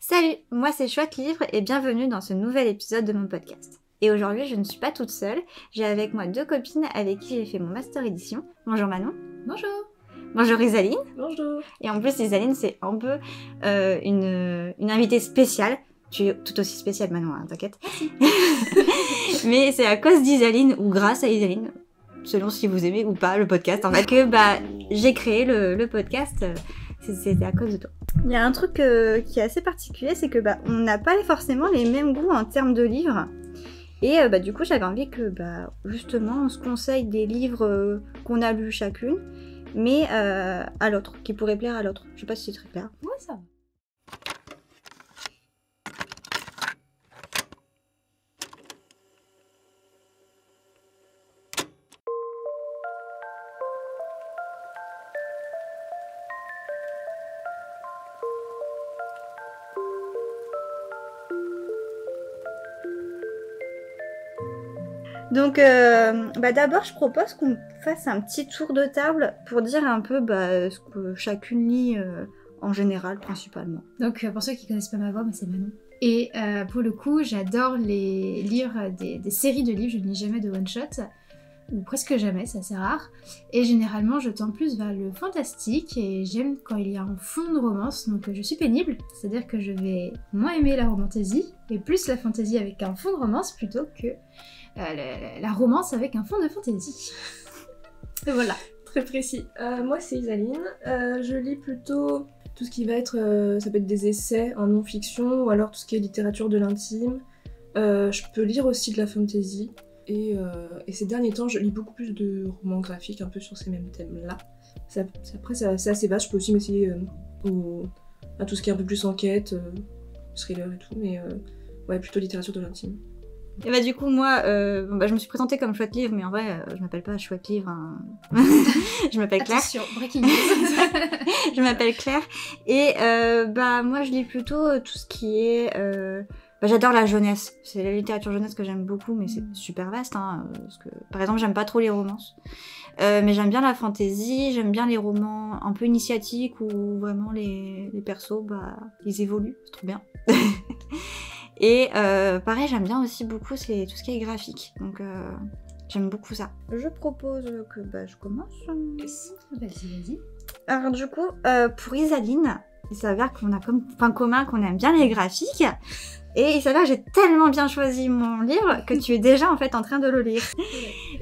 Salut, moi c'est Chouette Livre et bienvenue dans ce nouvel épisode de mon podcast. Et aujourd'hui je ne suis pas toute seule, j'ai avec moi deux copines avec qui j'ai fait mon master édition. Bonjour Manon. Bonjour. Bonjour Isaline. Bonjour. Et en plus Isaline c'est un peu une invitée spéciale. Tu es tout aussi spéciale Manon, hein, t'inquiète. Mais c'est à cause d'Isaline ou grâce à Isaline, selon si vous aimez ou pas le podcast en fait, que j'ai créé le podcast. C'était à cause de toi. Il y a un truc qui est assez particulier, c'est que on n'a pas forcément les mêmes goûts en termes de livres. Et du coup, j'avais envie que justement on se conseille des livres qu'on a lus chacune, mais à l'autre, qui pourraient plaire à l'autre. Je sais pas si c'est très clair. Ouais, ça va. Donc d'abord je propose qu'on fasse un petit tour de table pour dire un peu ce que chacune lit en général principalement. Donc pour ceux qui connaissent pas ma voix, c'est Manon. Et pour le coup j'adore lire des séries de livres, je ne lis jamais de one shot, ou presque jamais, c'est assez rare. Et généralement je tends plus vers le fantastique et j'aime quand il y a un fond de romance, donc je suis pénible, c'est-à-dire que je vais moins aimer la romantasy et plus la fantasy avec un fond de romance plutôt que la romance avec un fond de fantaisie. Et voilà. Très précis. Moi c'est Isaline. Je lis plutôt tout ce qui va être, ça peut être des essais en non-fiction ou alors tout ce qui est littérature de l'intime. Je peux lire aussi de la fantasy. Et ces derniers temps, je lis beaucoup plus de romans graphiques un peu sur ces mêmes thèmes-là. Après, c'est assez vaste. Je peux aussi m'essayer à tout ce qui est un peu plus enquête, thriller et tout, mais ouais, plutôt littérature de l'intime. Et du coup moi je me suis présentée comme Chouette Livre, mais en vrai je m'appelle pas Chouette Livre, hein. Je m'appelle Claire. Attention, breaking news. Je m'appelle Claire et moi je lis plutôt tout ce qui est j'adore la jeunesse, c'est la littérature jeunesse que j'aime beaucoup, mais c'est super vaste hein, parce que par exemple j'aime pas trop les romances, mais j'aime bien la fantasy, j'aime bien les romans un peu initiatiques où vraiment les persos ils évoluent, c'est trop bien. Et pareil, j'aime bien aussi beaucoup tout ce qui est graphique, donc j'aime beaucoup ça. Je propose que je commence. Yes. Vas-y. Alors du coup, pour Isaline, il s'avère qu'on a comme point commun qu'on aime bien les graphiques, et il s'avère que j'ai tellement bien choisi mon livre que tu es déjà en fait en train de le lire.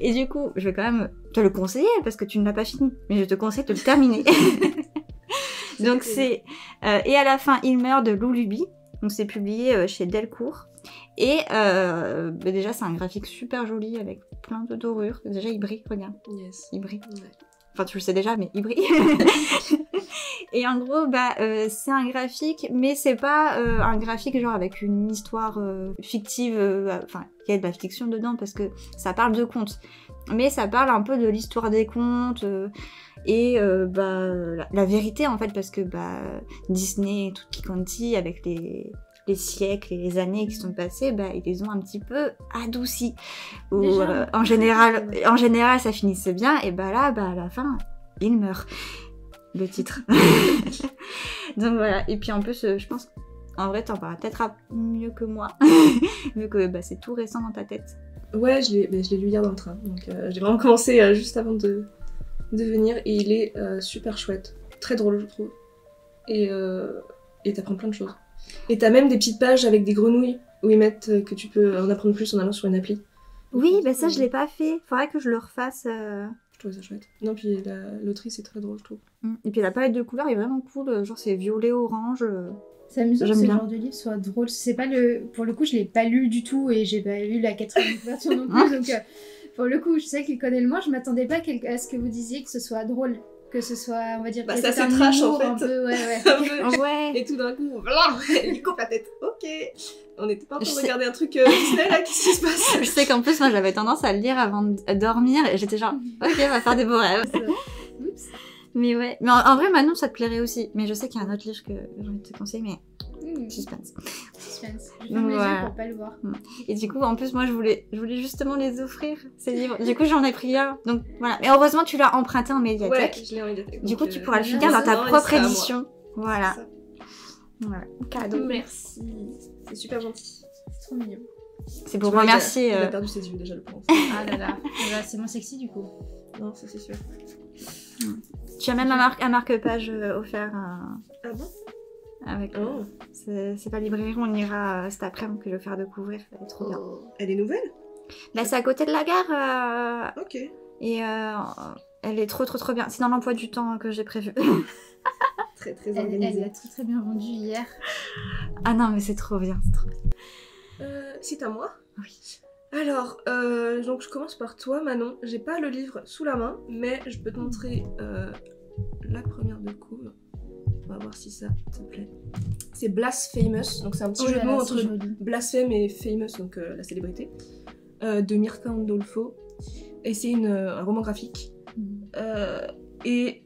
Et du coup, je vais quand même te le conseiller parce que tu ne l'as pas fini, mais je te conseille de le terminer. Donc c'est Et à la fin, il meurt de Lou Luby. Donc c'est publié chez Delcourt. Et déjà c'est un graphique super joli avec plein de dorures. Déjà il brille, regarde. Yes. Il brille. Ouais. Enfin tu le sais déjà, mais il brille. Et en gros c'est un graphique, mais c'est pas un graphique genre avec une histoire fictive. Enfin il y a de la fiction dedans parce que ça parle de contes. Mais ça parle un peu de l'histoire des contes. Et la vérité en fait, parce que Disney et Tutti Quanti avec les siècles et les années qui sont passées, ils les ont un petit peu adoucis. En général ça finissait bien, et là à la fin il meurt, le titre. Donc voilà, et puis en plus je pense en vrai t'en parles peut-être mieux que moi vu que c'est tout récent dans ta tête. Ouais, je l'ai lu hier dans le train, donc j'ai vraiment commencé juste avant de venir, et il est super chouette, très drôle je trouve, et t'apprends plein de choses. Et t'as même des petites pages avec des grenouilles où ils mettent que tu peux en apprendre plus en allant sur une appli. Oui, ça je l'ai pas fait, faudrait que je le refasse. Je trouve ça chouette. Non, puis l'autrice est très drôle je trouve. Et puis la palette de couleurs est vraiment cool, genre c'est violet orange. C'est amusant que J'aime ce bien. genre de livre soit drôle. C'est pas pour le coup je l'ai pas lu du tout et j'ai pas lu la 4e couverture non plus, donc pour le coup je sais qu'il connaît le moins, je m'attendais pas à ce que vous disiez que ce soit drôle. Que ce soit, on va dire, ça c'est trash en fait. Un peu, ouais. Un peu. Ouais. Et tout d'un coup, il coupe la tête. Ok. On n'était pas en train de regarder un truc Disney là, qu'est-ce qui se passe? Je sais qu'en plus moi j'avais tendance à le lire avant de dormir et j'étais genre ok, on va faire des beaux rêves. Oups. Mais ouais, mais en vrai Manon ça te plairait aussi, mais je sais qu'il y a un autre livre que j'ai envie de te conseiller, mais suspense. Suspense. Je ferme les yeux pour pas le voir. Et du coup en plus moi je voulais justement les offrir ces livres, du coup j'en ai pris un, donc voilà. Mais heureusement tu l'as emprunté en médiathèque. Ouais, je l'ai en médiathèque. Du coup tu pourras le finir dans ta propre édition. Voilà. Voilà, cadeau. Merci. C'est super gentil. C'est trop mignon. C'est pour Tu vois, remercier. Il a perdu ses yeux déjà, le prince. Ah là là, c'est moins sexy du coup. Non, ça c'est sûr. Tu as même un marque-page offert Ah bon? avec. Oh. C'est pas librairie, on ira cet après-midi que je vais faire découvrir. Elle est trop bien. Elle est nouvelle? Là, c'est à côté de la gare. Ok. Et elle est trop bien. C'est dans l'emploi du temps que j'ai prévu. Très Elle organisée. a très bien vendu hier. Ah non, mais c'est trop bien. C'est trop bien. C'est à moi? Oui. Alors, donc je commence par toi, Manon. J'ai pas le livre sous la main, mais je peux te montrer la première de couve. On va voir si ça te plaît. C'est Blasphemous, donc c'est un petit jeu de mots entre blasphème et famous, donc la célébrité, de Mirka Andolfo. Et c'est un roman graphique. Et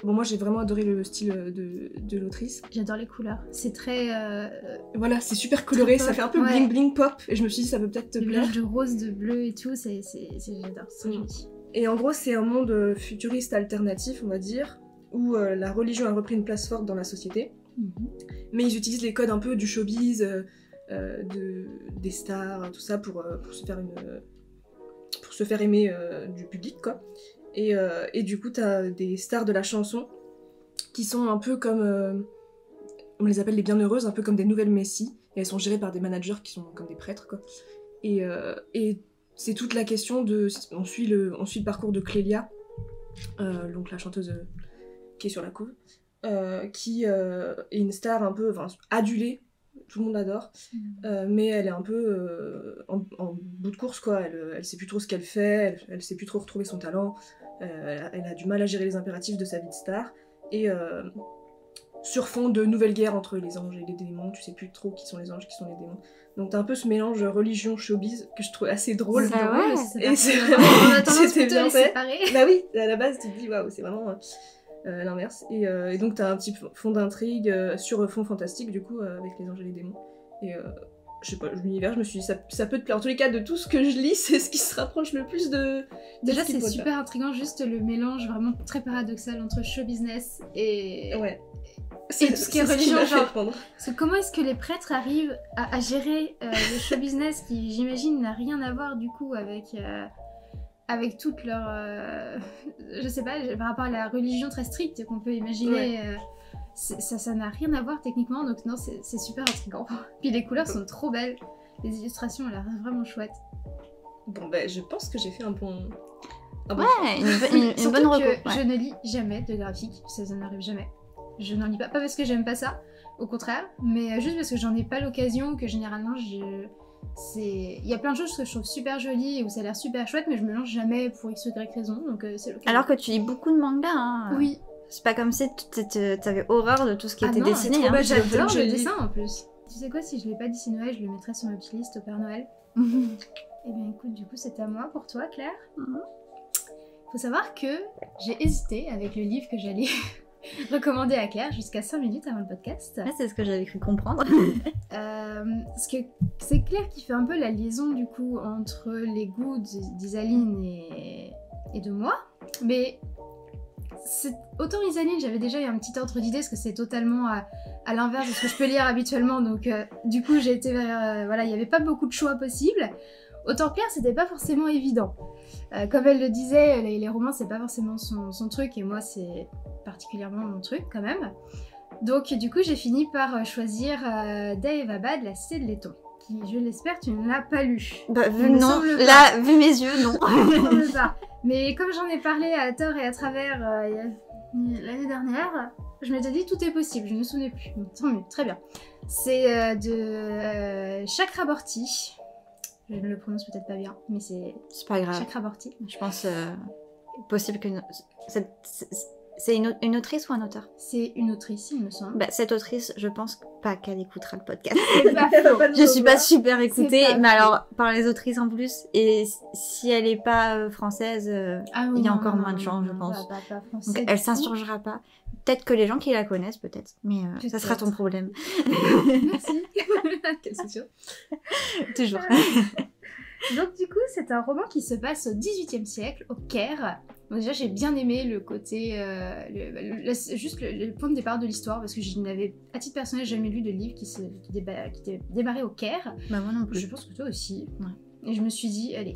bon, moi j'ai vraiment adoré le style de l'autrice. J'adore les couleurs. C'est très. Voilà, c'est super coloré, Très ça pop, fait un peu ouais. bling bling pop. Et je me suis dit, ça peut peut-être te Le plaire. mélange de rose, de bleu et tout, j'adore. C'est gentil. Et en gros, c'est un monde futuriste alternatif, on va dire, où la religion a repris une place forte dans la société. Mais ils utilisent les codes un peu du showbiz, des stars, tout ça, pour se faire aimer du public, quoi. Et du coup, t'as des stars de la chanson qui sont un peu comme... on les appelle les bienheureuses, un peu comme des nouvelles messies. Et elles sont gérées par des managers qui sont comme des prêtres, quoi. Et c'est toute la question de... On suit le parcours de Clélia, donc la chanteuse qui est sur la couve, qui est une star un peu adulée, tout le monde adore, mais elle est un peu en bout de course, quoi. Elle sait plus trop ce qu'elle fait, elle sait plus trop retrouver son talent, elle a du mal à gérer les impératifs de sa vie de star, et sur fond de nouvelles guerres entre les anges et les démons, tu sais plus trop qui sont les anges, qui sont les démons. Donc t'as un peu ce mélange religion-showbiz que je trouve assez drôle. Bah ouais, et On a tendance c'était plutôt à bien les fait. séparer. Bah oui, à la base tu te dis waouh, c'est vraiment l'inverse. Et donc t'as un petit fond d'intrigue sur fond fantastique du coup avec les anges et les démons. Et je sais pas, l'univers, je me suis dit ça peut te plaire. En tous les cas, de tout ce que je lis, c'est ce qui se rapproche le plus de Déjà, ce qui c'est pourrait te super intriguant, juste le mélange vraiment très paradoxal entre show business et. plaire. Ouais. Et tout ce qui est religion, m'a fait genre. prendre. Parce que comment est-ce que les prêtres arrivent à gérer le show business qui, j'imagine, n'a rien à voir du coup avec toute leur. Je sais pas, par rapport à la religion très stricte qu'on peut imaginer. Ça n'a rien à voir techniquement, donc non, c'est super intriguant. Puis les couleurs sont trop belles, les illustrations ont l'air vraiment chouettes. Bon bah je pense que j'ai fait un bon. Ouais, une Surtout bonne que reco. je ne lis jamais de graphique, ça n'arrive jamais. Je n'en lis pas parce que j'aime pas ça, au contraire, mais juste parce que j'en ai pas l'occasion, que généralement il y a plein de choses que je trouve super jolies et où ça a l'air super chouette, mais je me lance jamais pour x ou y raison, donc c'est l'occasion. Alors que tu lis beaucoup de mangas, hein. Oui. C'est pas comme si t'avais horreur de tout ce qui était dessiné. trop Hein. belle, j'adore je le lis. dessin en plus. Tu sais quoi, si je l'ai pas dessiné Noël, je le mettrais sur ma petite liste au Père Noël. Eh bien écoute, du coup c'est à moi pour toi, Claire. Faut savoir que j'ai hésité avec le livre que j'allais recommander à Claire jusqu'à 5 minutes avant le podcast. Ouais, c'est ce que j'avais cru comprendre. Parce que c'est Claire qui fait un peu la liaison du coup entre les goûts d'Isaline et de moi. Mais autant Isaline, j'avais déjà eu un petit ordre d'idée parce que c'est totalement à l'inverse de ce que je peux lire habituellement. Donc du coup j'ai été vers... voilà, il n'y avait pas beaucoup de choix possibles. Autant Claire, c'était pas forcément évident. Comme elle le disait, les romans c'est pas forcément son truc et moi c'est particulièrement mon truc quand même. Donc du coup j'ai fini par choisir Dave Abad, La Cité de Laiton, qui je l'espère tu ne l'as pas lu. Bah, Il me non, semble pas. là, vu mes yeux, non. Il me semble pas. Mais comme j'en ai parlé à tort et à travers l'année dernière, je m'étais dit tout est possible, je ne me souvenais plus. Tant mieux, très bien. C'est de Chakraborty. Je ne le prononce peut-être pas bien, mais c'est pas grave. Chakraborty. Je pense possible que... C'est une autrice ou un auteur? C'est une autrice, il me semble. Bah, cette autrice, je pense pas qu'elle écoutera le podcast. C'est pas faux. Je suis pas super écoutée, C'est pas mais faux. alors par les autrices en plus, et si elle est pas française, Ah oui, il y a non, encore non, moins de non, chance, non, je pense. pas français Donc du elle tout. s'insurgera pas. Peut-être que les gens qui la connaissent, peut-être, mais ça Peut-être. sera ton problème. Merci. Quel soutien. Toujours. Donc du coup, c'est un roman qui se passe au XVIIIe siècle, au Caire, Donc déjà j'ai bien aimé le côté, juste le point de départ de l'histoire, parce que je n'avais à titre personnel jamais lu de livre qui démarrait au Caire. Bah moi non plus. Je pense que toi aussi. Ouais. Et je me suis dit, allez,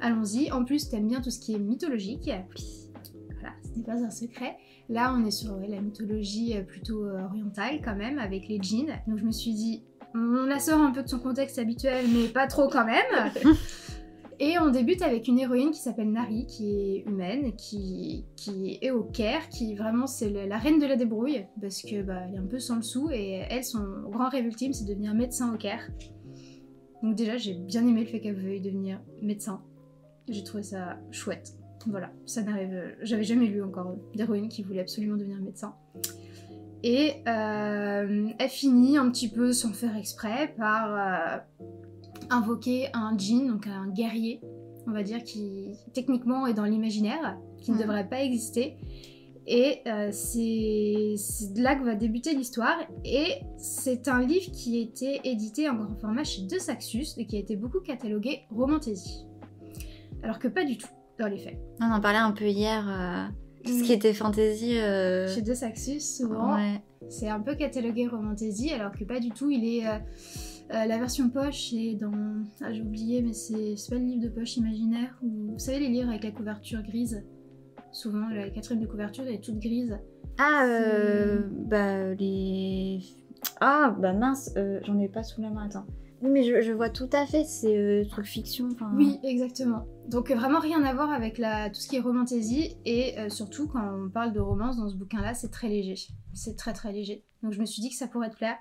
allons-y. En plus, t'aimes bien tout ce qui est mythologique. Voilà, ce n'est pas un secret. Là, on est sur la mythologie plutôt orientale quand même, avec les djinns. Donc je me suis dit, on la sort un peu de son contexte habituel, mais pas trop quand même. Et on débute avec une héroïne qui s'appelle Nari, qui est humaine, qui est au Caire, qui vraiment c'est la reine de la débrouille, parce que elle est un peu sans le sou, et elle, son grand rêve ultime, c'est de devenir médecin au Caire. Donc déjà, j'ai bien aimé le fait qu'elle veuille devenir médecin. J'ai trouvé ça chouette. Voilà, ça n'arrive... J'avais jamais lu encore d'héroïne qui voulait absolument devenir médecin. Et elle finit un petit peu sans faire exprès par invoquer un djinn, donc un guerrier, on va dire, qui techniquement est dans l'imaginaire, qui ne devrait pas exister. Et c'est de là que va débuter l'histoire. Et c'est un livre qui a été édité en grand format chez De Saxus et qui a été beaucoup catalogué romantasy. Alors que pas du tout, dans les faits. On en parlait un peu hier, tout ce qui était fantasy. Chez De Saxus, souvent, c'est un peu catalogué romantasy, alors que pas du tout. Il est... la version poche est dans... Ah, j'ai oublié, mais c'est pas le livre de poche imaginaire. Vous savez, les livres avec la couverture grise. Souvent, la quatrième de couverture est toute grise. Ah, les... Ah, mince, j'en ai pas sous la main, attends. Oui, mais je vois tout à fait, c'est truc fiction. Oui, exactement. Donc vraiment rien à voir avec tout ce qui est romantasy. Et surtout, quand on parle de romance dans ce bouquin-là, c'est très léger. C'est très très léger. Donc je me suis dit que ça pourrait te plaire.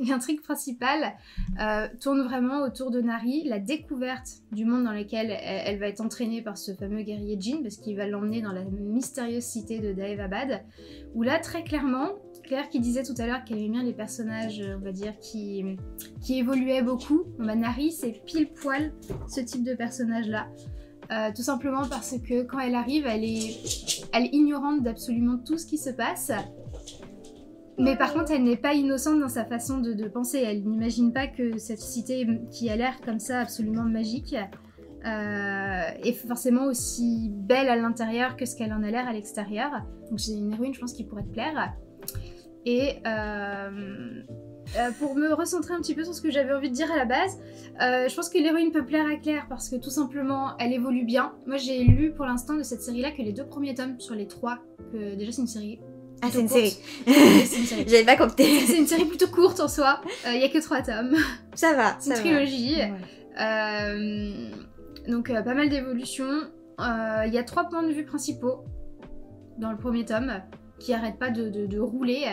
L'intrigue principale tourne vraiment autour de Nari, la découverte du monde dans lequel elle va être entraînée par ce fameux guerrier djinn, parce qu'il va l'emmener dans la mystérieuse cité de Daevabad, où là, très clairement, Claire qui disait tout à l'heure qu'elle aimait bien les personnages, on va dire, qui évoluaient beaucoup, Nari, c'est pile poil ce type de personnage-là. Tout simplement parce que quand elle arrive, elle est ignorante d'absolument tout ce qui se passe. Mais par contre, elle n'est pas innocente dans sa façon de penser. Elle n'imagine pas que cette cité qui a l'air comme ça absolument magique est forcément aussi belle à l'intérieur que ce qu'elle en a l'air à l'extérieur. Donc c'est une héroïne, je pense, qui pourrait te plaire. Et pour me recentrer un petit peu sur ce que j'avais envie de dire à la base, je pense que l'héroïne peut plaire à Claire parce que tout simplement, elle évolue bien. Moi, j'ai lu pour l'instant de cette série-là que les 2 premiers tomes sur les 3. Que déjà, c'est une série. Ah, c'est une série. C'est une série. J'avais pas compté. C'est une série plutôt courte en soi. Il y a que 3 tomes. Ça va. C'est une trilogie. Ouais. Donc pas mal d'évolutions. Il y a 3 points de vue principaux dans le premier tome qui arrêtent pas de rouler.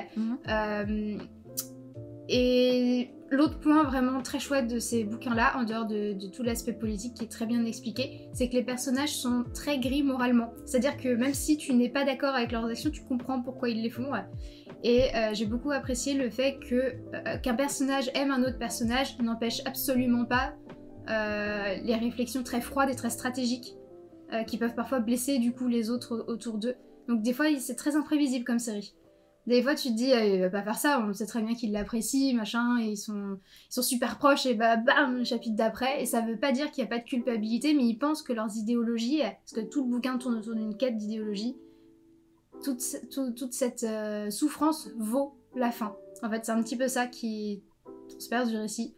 Et l'autre point vraiment très chouette de ces bouquins-là, en dehors de tout l'aspect politique qui est très bien expliqué, c'est que les personnages sont très gris moralement. C'est-à-dire que même si tu n'es pas d'accord avec leurs actions, tu comprends pourquoi ils les font. Et j'ai beaucoup apprécié le fait qu'un personnage aime un autre personnage n'empêche absolument pas les réflexions très froides et très stratégiques qui peuvent parfois blesser du coup les autres autour d'eux. Donc des fois c'est très imprévisible comme série. Des fois tu te dis il va pas faire ça, on sait très bien qu'ils l'apprécient, machin, et ils sont super proches, et bam, le chapitre d'après, et ça veut pas dire qu'il n'y a pas de culpabilité, mais ils pensent que leurs idéologies, parce que tout le bouquin tourne autour d'une quête d'idéologie, toute cette souffrance vaut la fin. En fait c'est un petit peu ça qui transperce du récit.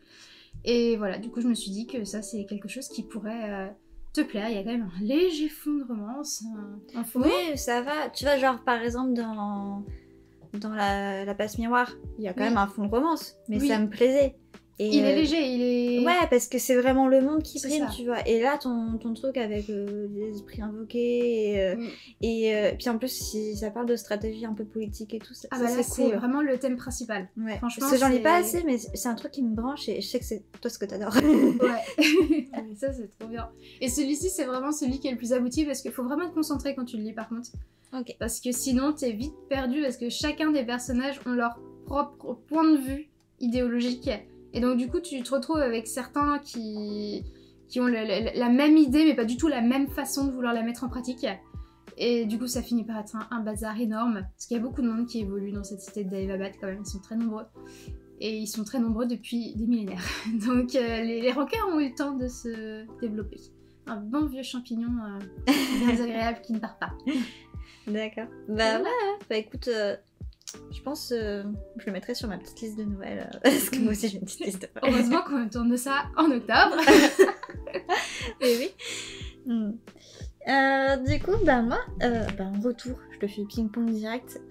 Et voilà, du coup je me suis dit que ça c'est quelque chose qui pourrait te plaire. Il y a quand même un léger fond de romance, un fond. Oui, ça va. Tu vois, genre par exemple dans la passe miroir, il y a quand même un fond de romance, mais ça me plaisait. Et il est léger, il est... Ouais, parce que c'est vraiment le monde qui prime, ça. tu vois. Et là, ton truc avec les esprits invoqués, et puis en plus, si ça parle de stratégie un peu politique et tout, ça, là, c'est c'est cool. vraiment le thème principal. Ouais. Franchement, parce que j'en ai pas assez, mais c'est un truc qui me branche, et je sais que c'est toi ce que t'adores. Ouais, ça c'est trop bien. Et celui-ci, c'est vraiment celui qui est le plus abouti, parce qu'il faut vraiment te concentrer quand tu le lis par contre. Ok. Parce que sinon, t'es vite perdu, parce que chacun des personnages ont leur propre point de vue idéologique. Et donc du coup, tu te retrouves avec certains qui ont la même idée, mais pas du tout la même façon de vouloir la mettre en pratique. Et du coup, ça finit par être un bazar énorme. Parce qu'il y a beaucoup de monde qui évolue dans cette cité de Daevabad quand même, ils sont très nombreux. Et ils sont très nombreux depuis des millénaires. Donc les rancœurs ont eu le temps de se développer. Un bon vieux champignon bien agréable qui ne part pas. D'accord. Bah ouais, bah écoute, je pense je le mettrai sur ma petite liste de Noël, parce que moi aussi j'ai une petite liste de Noël. Heureusement qu'on tourne ça en octobre. Et oui. Du coup, bah moi, en retour, je te fais ping-pong direct.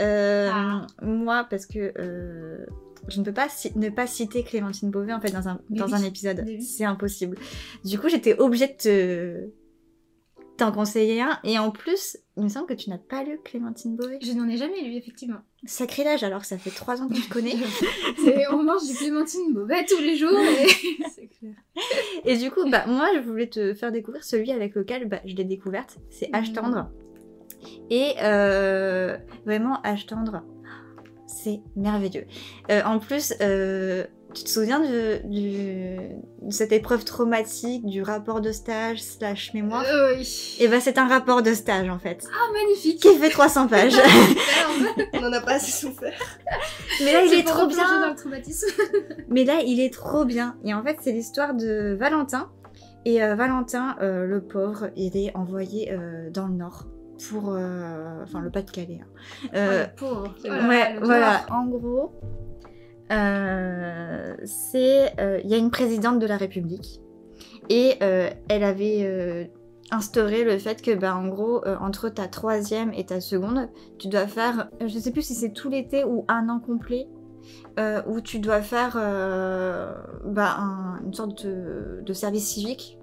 Moi, parce que je ne peux pas ne pas citer Clémentine Beauvais en fait dans un épisode. C'est impossible. Du coup, j'étais obligée de t'en conseiller un. Et en plus, il me semble que tu n'as pas lu Clémentine Beauvais. Je n'en ai jamais lu, effectivement. Sacrilège, alors que ça fait 3 ans que je connais. On mange du Clémentine Beauvais tous les jours. C'est clair. Et du coup, bah moi, je voulais te faire découvrir celui avec lequel je l'ai découverte. C'est Âge tendre. Et vraiment, Âge tendre, c'est merveilleux. En plus, tu te souviens de cette épreuve traumatique, du rapport de stage / mémoire? Oui. Et bah c'est un rapport de stage en fait. Ah, magnifique. Qui fait 300 pages. On n'en a pas assez souffert. Mais là, il est trop bien. Dans le traumatisme. Mais là, il est trop bien. Et en fait, c'est l'histoire de Valentin. Et Valentin, le pauvre, il est envoyé dans le Nord. Pour le Pas-de-Calais. Le pauvre. Voilà. En gros, il y a une présidente de la République et elle avait instauré le fait que en gros entre ta 3e et ta seconde, tu dois faire, je sais plus si c'est tout l'été ou un an complet, où tu dois faire une sorte de service civique.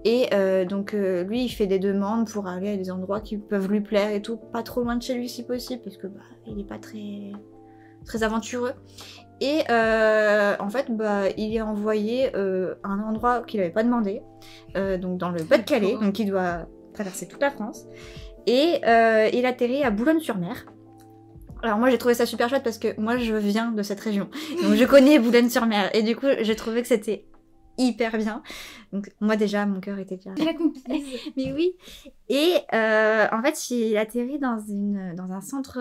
Et donc lui il fait des demandes pour aller à des endroits qui peuvent lui plaire et tout, pas trop loin de chez lui si possible parce que il est pas très aventureux. Et en fait il est envoyé à un endroit qu'il avait pas demandé, donc dans le Pas-de-Calais, donc il doit traverser toute la France. Et il atterrit à Boulogne-sur-Mer. Alors moi j'ai trouvé ça super chouette parce que moi je viens de cette région, donc je connais Boulogne-sur-Mer et du coup j'ai trouvé que c'était hyper bien. Donc moi déjà mon cœur était déjà la comprise. Mais oui. Et en fait il atterrit dans un centre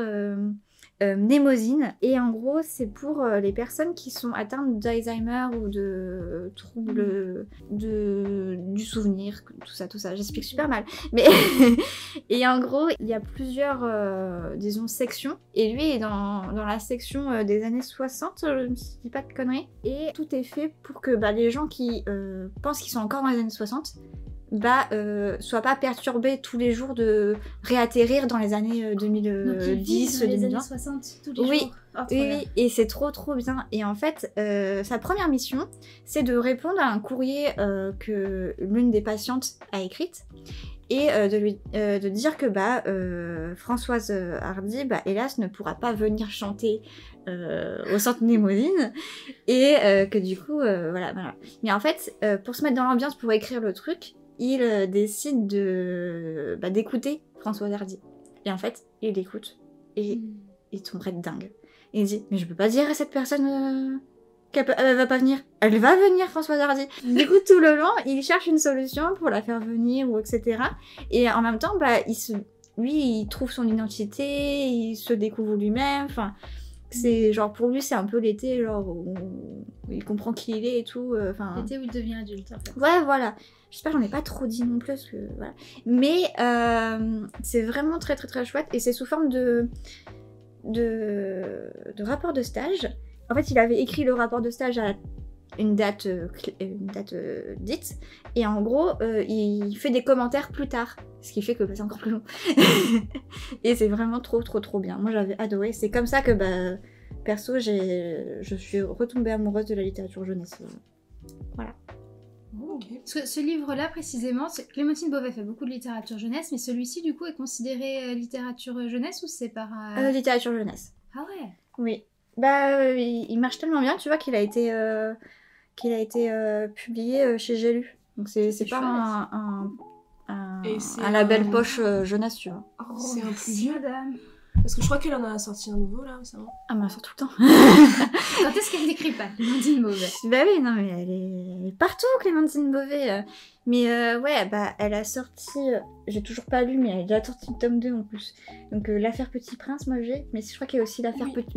mnémosine et en gros c'est pour les personnes qui sont atteintes d'Alzheimer ou de troubles du souvenir, tout ça. J'explique super mal. Mais et en gros il y a plusieurs disons sections et lui est dans la section des années 60, je ne dis pas de conneries, et tout est fait pour que les gens qui pensent qu'ils sont encore dans les années 60 soient pas perturbés tous les jours de réatterrir dans les années 2010, dans les 2020. années 60 tous les jours. Oui, et c'est trop bien. Et en fait, sa première mission, c'est de répondre à un courrier que l'une des patientes a écrite et de dire que Françoise Hardy, hélas, ne pourra pas venir chanter au centre Mnémosine et que du coup, voilà. Mais en fait, pour se mettre dans l'ambiance, pour écrire le truc, il décide d'écouter Françoise Hardy. Et en fait, il l'écoute et il tomberait de dingue. Et il dit, mais je peux pas dire à cette personne qu'elle va pas venir. Elle va venir, Françoise Hardy. Du coup, tout le long, il cherche une solution pour la faire venir ou etc. Et en même temps, il trouve son identité, il se découvre lui-même. Enfin, c'est genre pour lui, c'est un peu l'été, genre où il comprend qui il est et tout. L'été où il devient adulte. En fait. Ouais, voilà. J'espère que j'en ai pas trop dit non plus, parce que, voilà. Mais c'est vraiment très chouette et c'est sous forme de rapport de stage. En fait, il avait écrit le rapport de stage à une date dite, et en gros, il fait des commentaires plus tard, ce qui fait que c'est encore plus long. Et c'est vraiment trop bien. Moi, j'avais adoré. C'est comme ça que, perso, je suis retombée amoureuse de la littérature jeunesse. Voilà. Okay. Ce livre-là, précisément, Clémentine Beauvais fait beaucoup de littérature jeunesse, mais celui-ci, du coup, est considéré littérature jeunesse ou c'est par... littérature jeunesse. Ah ouais. Oui. Il marche tellement bien, tu vois, qu'il a été publié chez J'ai lu. Donc c'est pas un label poche jeunesse, tu vois. Oh, c'est un plus vieux, dame. Parce que je crois qu'elle en a sorti un nouveau là récemment. Ah, mais elle sort tout le temps. Quand est-ce qu'elle n'écrit pas, Clémentine Beauvais? Oui, non, mais elle est partout, Clémentine Beauvais. Mais elle a sorti. J'ai toujours pas lu, mais elle a déjà sorti le tome 2 en plus. Donc l'affaire Petit Prince, moi j'ai. Mais je crois qu'il y a aussi l'affaire Peter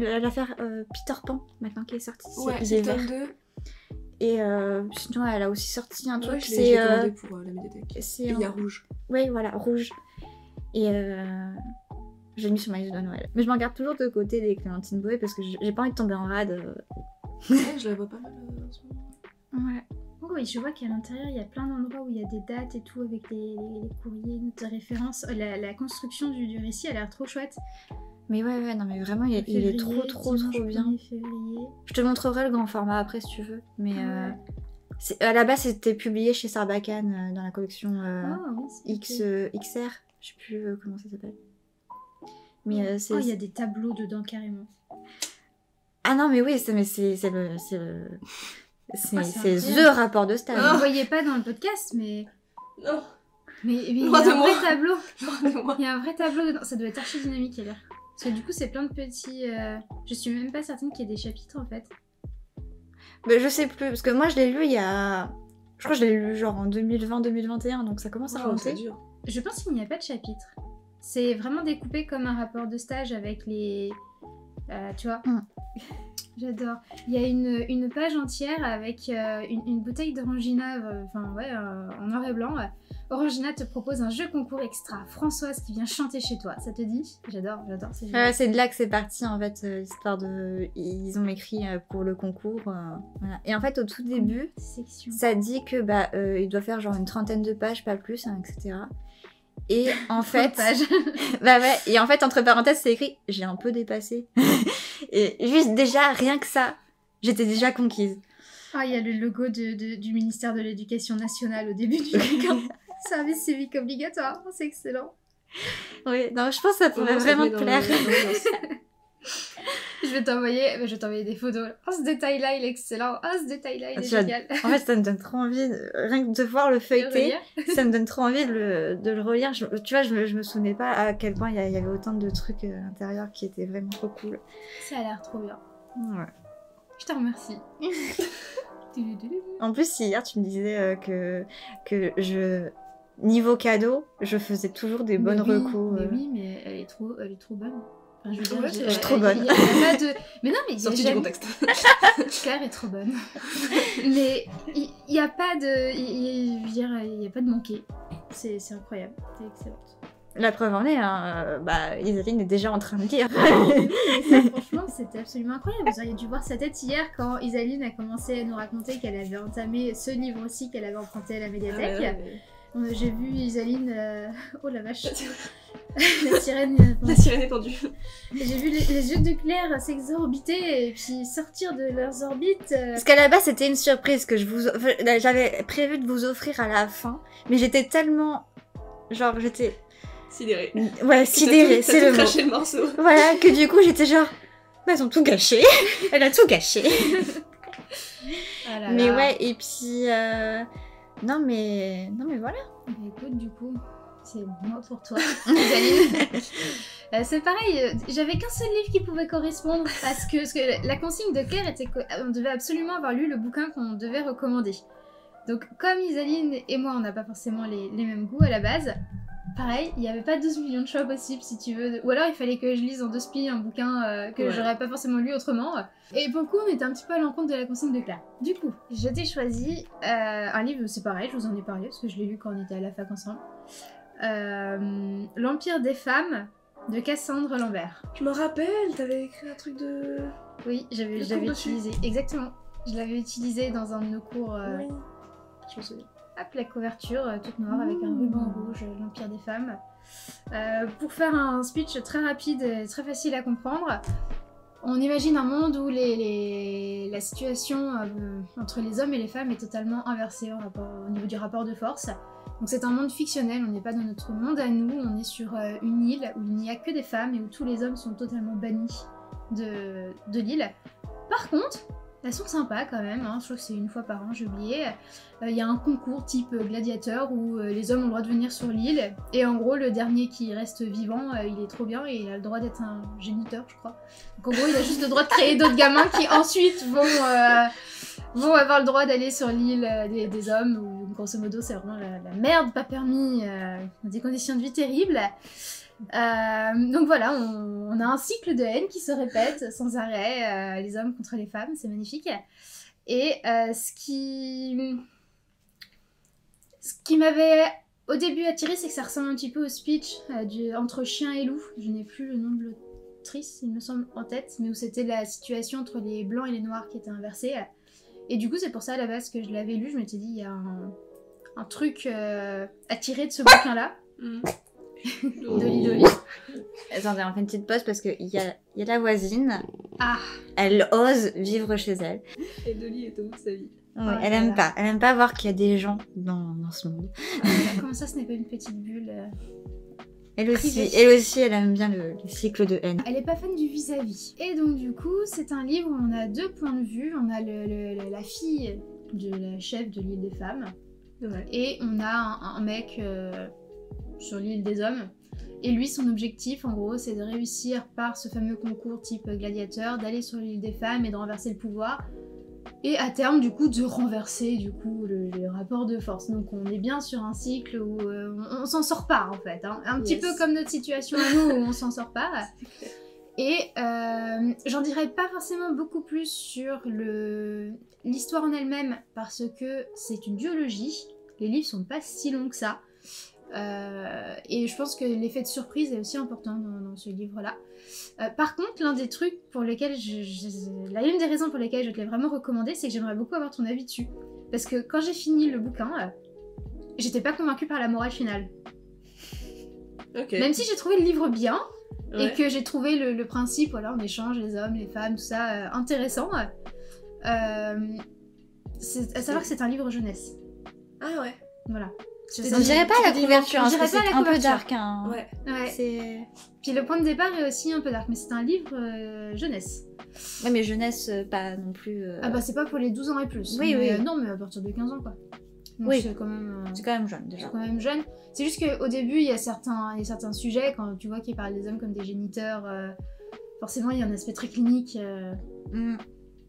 Pan maintenant qui est sortie. Ouais, c'est le tome 2. Et sinon, elle a aussi sorti un Ouais, truc, je l'ai c'est... commandé pour la médiathèque. c'est Et il y a Rouge. Oui, voilà, Rouge. Et je l'ai mis sur ma liste de Noël. Mais je m'en garde toujours de côté des Clémentine Boé parce que j'ai pas envie de tomber en rade. Ouais, je la vois pas mal en ce moment. Ouais. Oh oui, je vois qu'à l'intérieur, il y a plein d'endroits où il y a des dates et tout avec les courriers, notes de référence. La construction du récit a l'air trop chouette. Mais ouais, non mais vraiment, il est Février, trop dimanche bien. 1er février. Je te montrerai le grand format après si tu veux. Mais Ouais. à la base, c'était publié chez Sarbacane dans la collection Oh oui, c'est cool. XR. Je sais plus comment ça s'appelle. Mais c'est... Oh, il y a des tableaux dedans carrément. Ah non, mais oui, c'est le... C'est incroyable. the rapport de stage. Vous ne voyez pas dans le podcast, mais Non, il y a Loin de un moi. vrai tableau. loin de moi. Il y a un vrai tableau dedans. Ça doit être archi dynamique à lire. Parce que du coup, c'est plein de petits... Je suis même pas certaine qu'il y ait des chapitres en fait. Mais je sais plus, parce que moi je l'ai lu il y a... Je crois que je l'ai lu genre en 2020-2021, donc ça commence à Oh, c'est remonter. dur. Je pense qu'il n'y a pas de chapitre. C'est vraiment découpé comme un rapport de stage avec les... tu vois J'adore. Il y a une page entière avec une bouteille d'Orangina, en noir et blanc. Orangina te propose un jeu concours extra. Françoise qui vient chanter chez toi. Ça te dit? J'adore, c'est génial. C'est de là que c'est parti en fait, l'histoire de... Ils ont écrit pour le concours. Voilà. Et en fait au tout début, Section. ça dit que il doit faire genre une 30aine de pages, pas plus, hein, etc. Et en fait... Page. Bah ouais, et en fait entre parenthèses c'est écrit « J'ai un peu dépassé ». Et juste déjà, rien que ça, j'étais déjà conquise. Ah, il y a le logo du ministère de l'Éducation nationale au début du bouquin. Service civique obligatoire, c'est excellent. Oui, non, je pense que ça pourrait Ouais, ça vraiment met te dans plaire. l'ambiance. Je vais t'envoyer des photos. Oh, ce détail-là, il est excellent. Oh, ce détail-là, il est Tu as- génial. En fait, ça me donne trop envie, rien que de voir le feuilleter, relire. ça me donne trop envie de le relire. Tu vois, je me souvenais pas à quel point il y avait autant de trucs à l'intérieur qui étaient vraiment trop cool. Ça a l'air trop bien. Ouais. Je te remercie. En plus, hier, tu me disais que niveau cadeau, je faisais toujours des bonnes recos. Mais oui, mais elle est trop bonne. Enfin, je veux dire, Ouais, j'ai- je suis trop bonne. il y a pas de... Mais non, mais il y a Sorti du jamais... contexte. Claire est trop bonne. Mais il n'y a pas de... Je veux dire, il n'y a pas de manquer. C'est incroyable. C'est excellent. La preuve en est, hein, Isaline est déjà en train de lire. Ça, franchement, c'était absolument incroyable. Vous auriez dû voir sa tête hier quand Isaline a commencé à nous raconter qu'elle avait entamé ce livre aussi qu'elle avait emprunté à la médiathèque. J'ai vu Isaline... Oh la vache. La sirène... La sirène est tendue. J'ai vu les yeux de Claire s'exorbiter et puis sortir de leurs orbites. Parce qu'à la base, c'était une surprise que j'avais prévu de vous offrir à la fin, mais j'étais tellement... Genre, j'étais... Sidérée. Ouais, sidérée, c'est le mot. craché le morceau. Voilà, que du coup, j'étais genre... Elles ont tout gâché. Elle a tout gâché. Ah là Mais là. ouais, et puis... Non, mais voilà. Bah écoute, du coup, c'est moi pour toi, Isaline. C'est pareil, j'avais qu'un seul livre qui pouvait correspondre parce que la consigne de Claire était qu'on devait absolument avoir lu le bouquin qu'on devait recommander. Donc comme Isaline et moi on n'a pas forcément les mêmes goûts à la base, pareil, il n'y avait pas 12 millions de choix possibles si tu veux. Ou alors il fallait que je lise en 2 spies un bouquin que j'aurais pas forcément lu autrement. Et pour le coup on était un petit peu à l'encontre de la consigne de Claire. Du coup, je t'ai choisi un livre, c'est pareil, je vous en ai parlé parce que je l'ai lu quand on était à la fac ensemble. L'Empire des femmes de Cassandre Lambert. Je me rappelle, t'avais écrit un truc de... Oui, j'avais Le cours dessus. utilisé, exactement. Je l'avais utilisé dans un de nos cours. Oui. Je me souviens. Hop, la couverture toute noire avec un ruban rouge, l'Empire des femmes. Pour faire un speech très rapide et très facile à comprendre, on imagine un monde où la situation entre les hommes et les femmes est totalement inversée au niveau du rapport de force. Donc c'est un monde fictionnel, on n'est pas dans notre monde à nous, on est sur une île où il n'y a que des femmes et où tous les hommes sont totalement bannis de l'île. Par contre, elles sont sympas quand même, hein. Je crois que c'est une fois par an, j'ai oublié. Il y a un concours type gladiateur où les hommes ont le droit de venir sur l'île. Et en gros, le dernier qui reste vivant, il est trop bien et il a le droit d'être un géniteur, je crois. Donc en gros, il a juste le droit de créer d'autres gamins qui ensuite vont avoir le droit d'aller sur l'île des hommes. Où grosso modo, c'est vraiment la merde, pas permis, dans des conditions de vie terribles. Donc voilà, on a un cycle de haine qui se répète sans arrêt, les hommes contre les femmes, c'est magnifique. Et ce qui m'avait au début attiré, c'est que ça ressemble un petit peu au speech entre chien et loup. Je n'ai plus le nom de l'autrice, il me semble, en tête, mais où c'était la situation entre les blancs et les noirs qui était inversée. Et du coup, c'est pour ça à la base que je l'avais lu. Je m'étais dit, il y a un truc à tirer de ce bouquin-là. Dolly Dolly. Attendez, on fait une petite pause parce qu'il y a la voisine. Ah. Elle ose vivre chez elle. Et Dolly est au bout de sa vie. Ouais, Oh elle là aime là. pas. Elle aime pas voir qu'il y a des gens dans ce monde. Comment ça, ce n'est pas une petite bulle Elle aussi, Privée. elle aime bien le cycle de haine. Elle est pas fan du vis-à-vis. Et donc du coup, c'est un livre où on a deux points de vue. On a la fille de la chef de l'île des femmes. Ouais. Et on a un mec sur l'île des hommes. Et lui, son objectif, en gros, c'est de réussir par ce fameux concours type gladiateur, d'aller sur l'île des femmes et de renverser le pouvoir. Et à terme, du coup, de renverser les rapports de force. Donc on est bien sur un cycle où on s'en sort pas, en fait. Hein. Un petit peu comme notre situation à nous, où on s'en sort pas. Et j'en dirais pas forcément beaucoup plus sur l'histoire en elle-même, parce que c'est une duologie. Les livres sont pas si longs que ça. Et je pense que l'effet de surprise est aussi important dans ce livre-là. Par contre, l'un des trucs pour lesquels l'une des raisons pour lesquelles je te l'ai vraiment recommandé, c'est que j'aimerais beaucoup avoir ton avis dessus. Parce que quand j'ai fini le bouquin, j'étais pas convaincue par la morale finale. Ok. Même si j'ai trouvé le livre bien, Ouais. et que j'ai trouvé le principe, voilà, on échange les hommes, les femmes, tout ça, intéressant. C'est à savoir que c'est un livre jeunesse. Ah ouais. Voilà. On dirait pas Tu la te dis, couverture, on hein, dirait parce que pas c'est la un peu couverture. dark. Hein. Ouais. Ouais. C'est... Puis le point de départ est aussi un peu dark, mais c'est un livre jeunesse. Ouais, mais jeunesse, pas non plus... Ah bah c'est pas pour les 12 ans et plus. Oui, Mais, oui. non, mais à partir de 15 ans, quoi. Donc Oui. c'est quand même... C'est quand même jeune, déjà. C'est quand même jeune. C'est juste qu'au début, il y a certains sujets, quand tu vois qu'ils parlent des hommes comme des géniteurs, forcément, il y a un aspect très clinique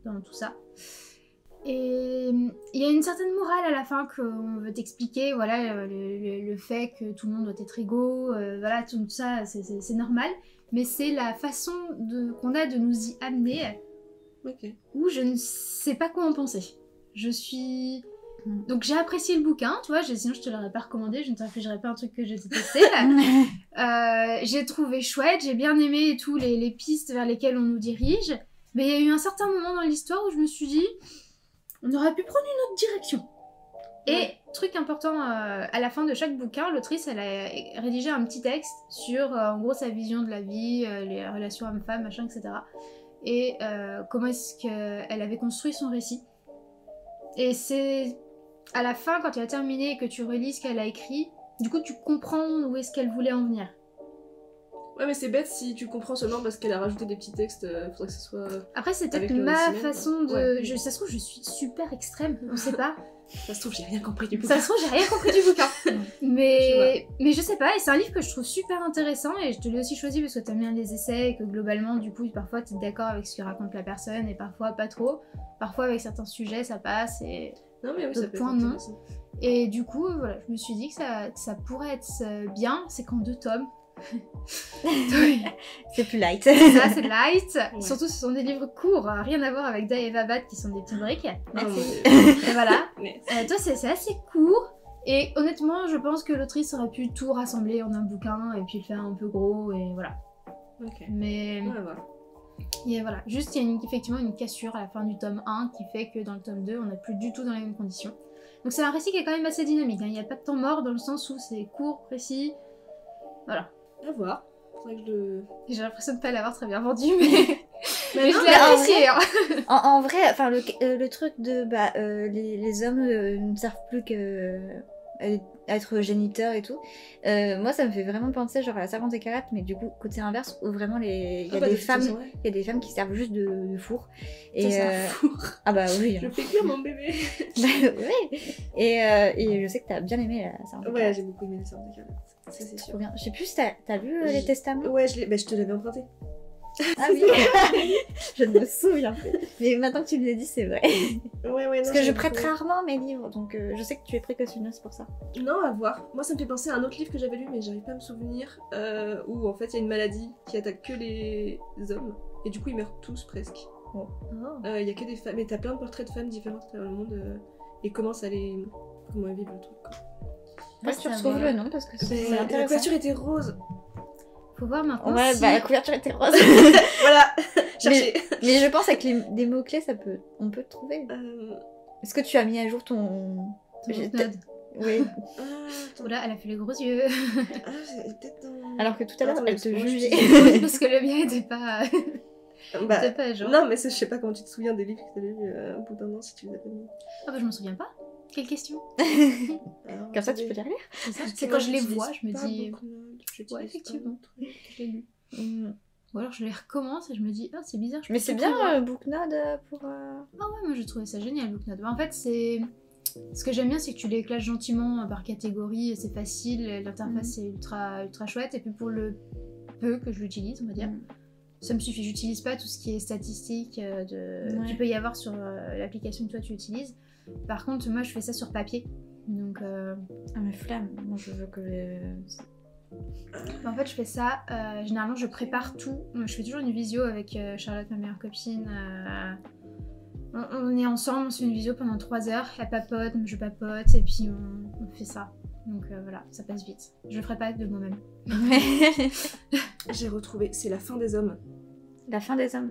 dans tout ça. Et il y a une certaine morale à la fin qu'on veut t'expliquer, voilà, le fait que tout le monde doit être égaux, voilà, tout ça, c'est normal. Mais c'est la façon qu'on a de nous y amener Ok. où je ne sais pas quoi en penser. Je suis... Donc j'ai apprécié le bouquin, tu vois, sinon je te l'aurais pas recommandé, je ne t'infligerais pas un truc que j'ai détesté. J'ai trouvé chouette, j'ai bien aimé tous les pistes vers lesquelles on nous dirige, mais il y a eu un certain moment dans l'histoire où je me suis dit, on aurait pu prendre une autre direction. Et truc important, à la fin de chaque bouquin, l'autrice, elle a rédigé un petit texte sur, en gros, sa vision de la vie, les relations hommes-femmes, machin, etc. Et comment est-ce qu'elle avait construit son récit. Et c'est à la fin, quand tu as terminé et que tu relis ce qu'elle a écrit, du coup, tu comprends où est-ce qu'elle voulait en venir. Ouais, mais c'est bête si tu comprends seulement parce qu'elle a rajouté des petits textes, faudrait que ce soit... Après, c'est peut-être Avec le ma cinéma, façon de... ouais. Ça se trouve, je suis super extrême, on sait pas. Ça se trouve, j'ai rien compris du coup. Ça se trouve, j'ai rien compris du bouquin. mais je sais pas, et c'est un livre que je trouve super intéressant, et je te l'ai aussi choisi parce que t'aimes bien les essais, et que globalement, du coup, parfois t'es d'accord avec ce que raconte la personne, et parfois pas trop. Parfois, avec certains sujets, ça passe, et... Non, mais oui, D'autres ça peut être points, non. intéressant. Et du coup, voilà, je me suis dit que ça pourrait être bien, c'est qu'en 2 tomes. C'est plus light. Ça, c'est light. Ouais. Surtout, ce sont des livres courts, hein, rien à voir avec Da et Vabat qui sont des petites briques. Merci. Et voilà. Mais... Toi, c'est assez court. Et honnêtement, je pense que l'autrice aurait pu tout rassembler en un bouquin et puis le faire un peu gros, et voilà. Ok. Mais Ouais, voilà. et voilà, juste il y a effectivement une cassure à la fin du tome 1 qui fait que dans le tome 2, on n'est plus du tout dans les mêmes conditions. Donc c'est un récit qui est quand même assez dynamique, hein. Il n'y a pas de temps mort dans le sens où c'est court, précis. Voilà. À voir. Faudrait que je le... J'ai l'impression de pas l'avoir très bien vendu, mais, mais non, je l'ai mais en apprécié. Hein. En vrai, enfin, le truc de les hommes ne servent plus à être géniteurs et tout. Moi, ça me fait vraiment penser genre à la Servante écarlate, mais du coup, côté inverse, où vraiment il y a des femmes, il y a des femmes qui servent juste de four. Et Ça, c'est un four. ah bah oui. Je fais cuire mon bébé. Oui. Et je sais que t'as bien aimé la Servante Ouais, écarlate. j'ai beaucoup aimé les Servantes écarlates. Ça, c'est Trop sûr. bien. Je sais plus si t'as lu les testaments. Ouais, je te l'avais emprunté. Ah oui. Je ne me souviens plus. Mais maintenant que tu me l'as dit, c'est vrai. Ouais, Parce que je prête rarement mes livres, donc je sais que tu es précautionneuse pour ça. Non, à voir. Moi, ça me fait penser à un autre livre que j'avais lu, mais j'arrive pas à me souvenir. Où en fait, il y a une maladie qui attaque que les hommes. Et du coup, ils meurent tous presque. Oh. Il y a que des femmes, mais t'as plein de portraits de femmes différentes à travers le monde et comment elles vivent le truc. Quoi. Ouais, tu retrouves le nom parce que c'est La intéressant. couverture était rose. Faut voir maintenant Ouais, si... bah la couverture était rose. Voilà, cherchez. Mais je pense avec des mots-clés, on peut te trouver. Est-ce que tu as mis à jour ton... Booknode. Oui. Oula, elle a fait les gros yeux. C'est peut-être dans... Alors que tout à l'heure, Attends, elle te moi, je jugeait. Oui, parce que le mien était pas... Bah, était pas à jour. non, mais je sais pas comment tu te souviens des livres que t'avais lus au bout d'un an si tu les as pas mis. Ah bah je m'en souviens pas. Quelle question? Alors, Comme ça, tu peux les relire. C'est ça. Parce C'est que quand moi, je les j'utilise vois, je me pas dis... Booknote, j'utilise Ouais, pas effectivement. le truc. Je l'ai lu. Ou alors je les recommence et je me dis, ah c'est bizarre. Je Mais peux c'est tout bien prévoir. Booknode pour... Ah ouais, moi j'ai trouvé ça génial, Booknode. En fait, c'est... Ce que j'aime bien, c'est que tu les classes gentiment par catégorie, c'est facile, l'interface est ultra chouette. Et puis pour le peu que je l'utilise, on va dire, ça me suffit. J'utilise pas tout ce qui est statistique qu'il peut y avoir sur l'application que toi tu utilises. Par contre, moi je fais ça sur papier. Donc... Ah mais flamme, moi je veux que... En fait, je fais ça. Généralement, je prépare tout. Je fais toujours une visio avec Charlotte, ma meilleure copine. On est ensemble, on se fait une visio pendant 3 heures. Elle papote, je papote, et puis on fait ça. Donc voilà, ça passe vite. Je le ferai pas de moi-même. J'ai retrouvé, c'est La fin des hommes. La fin des hommes.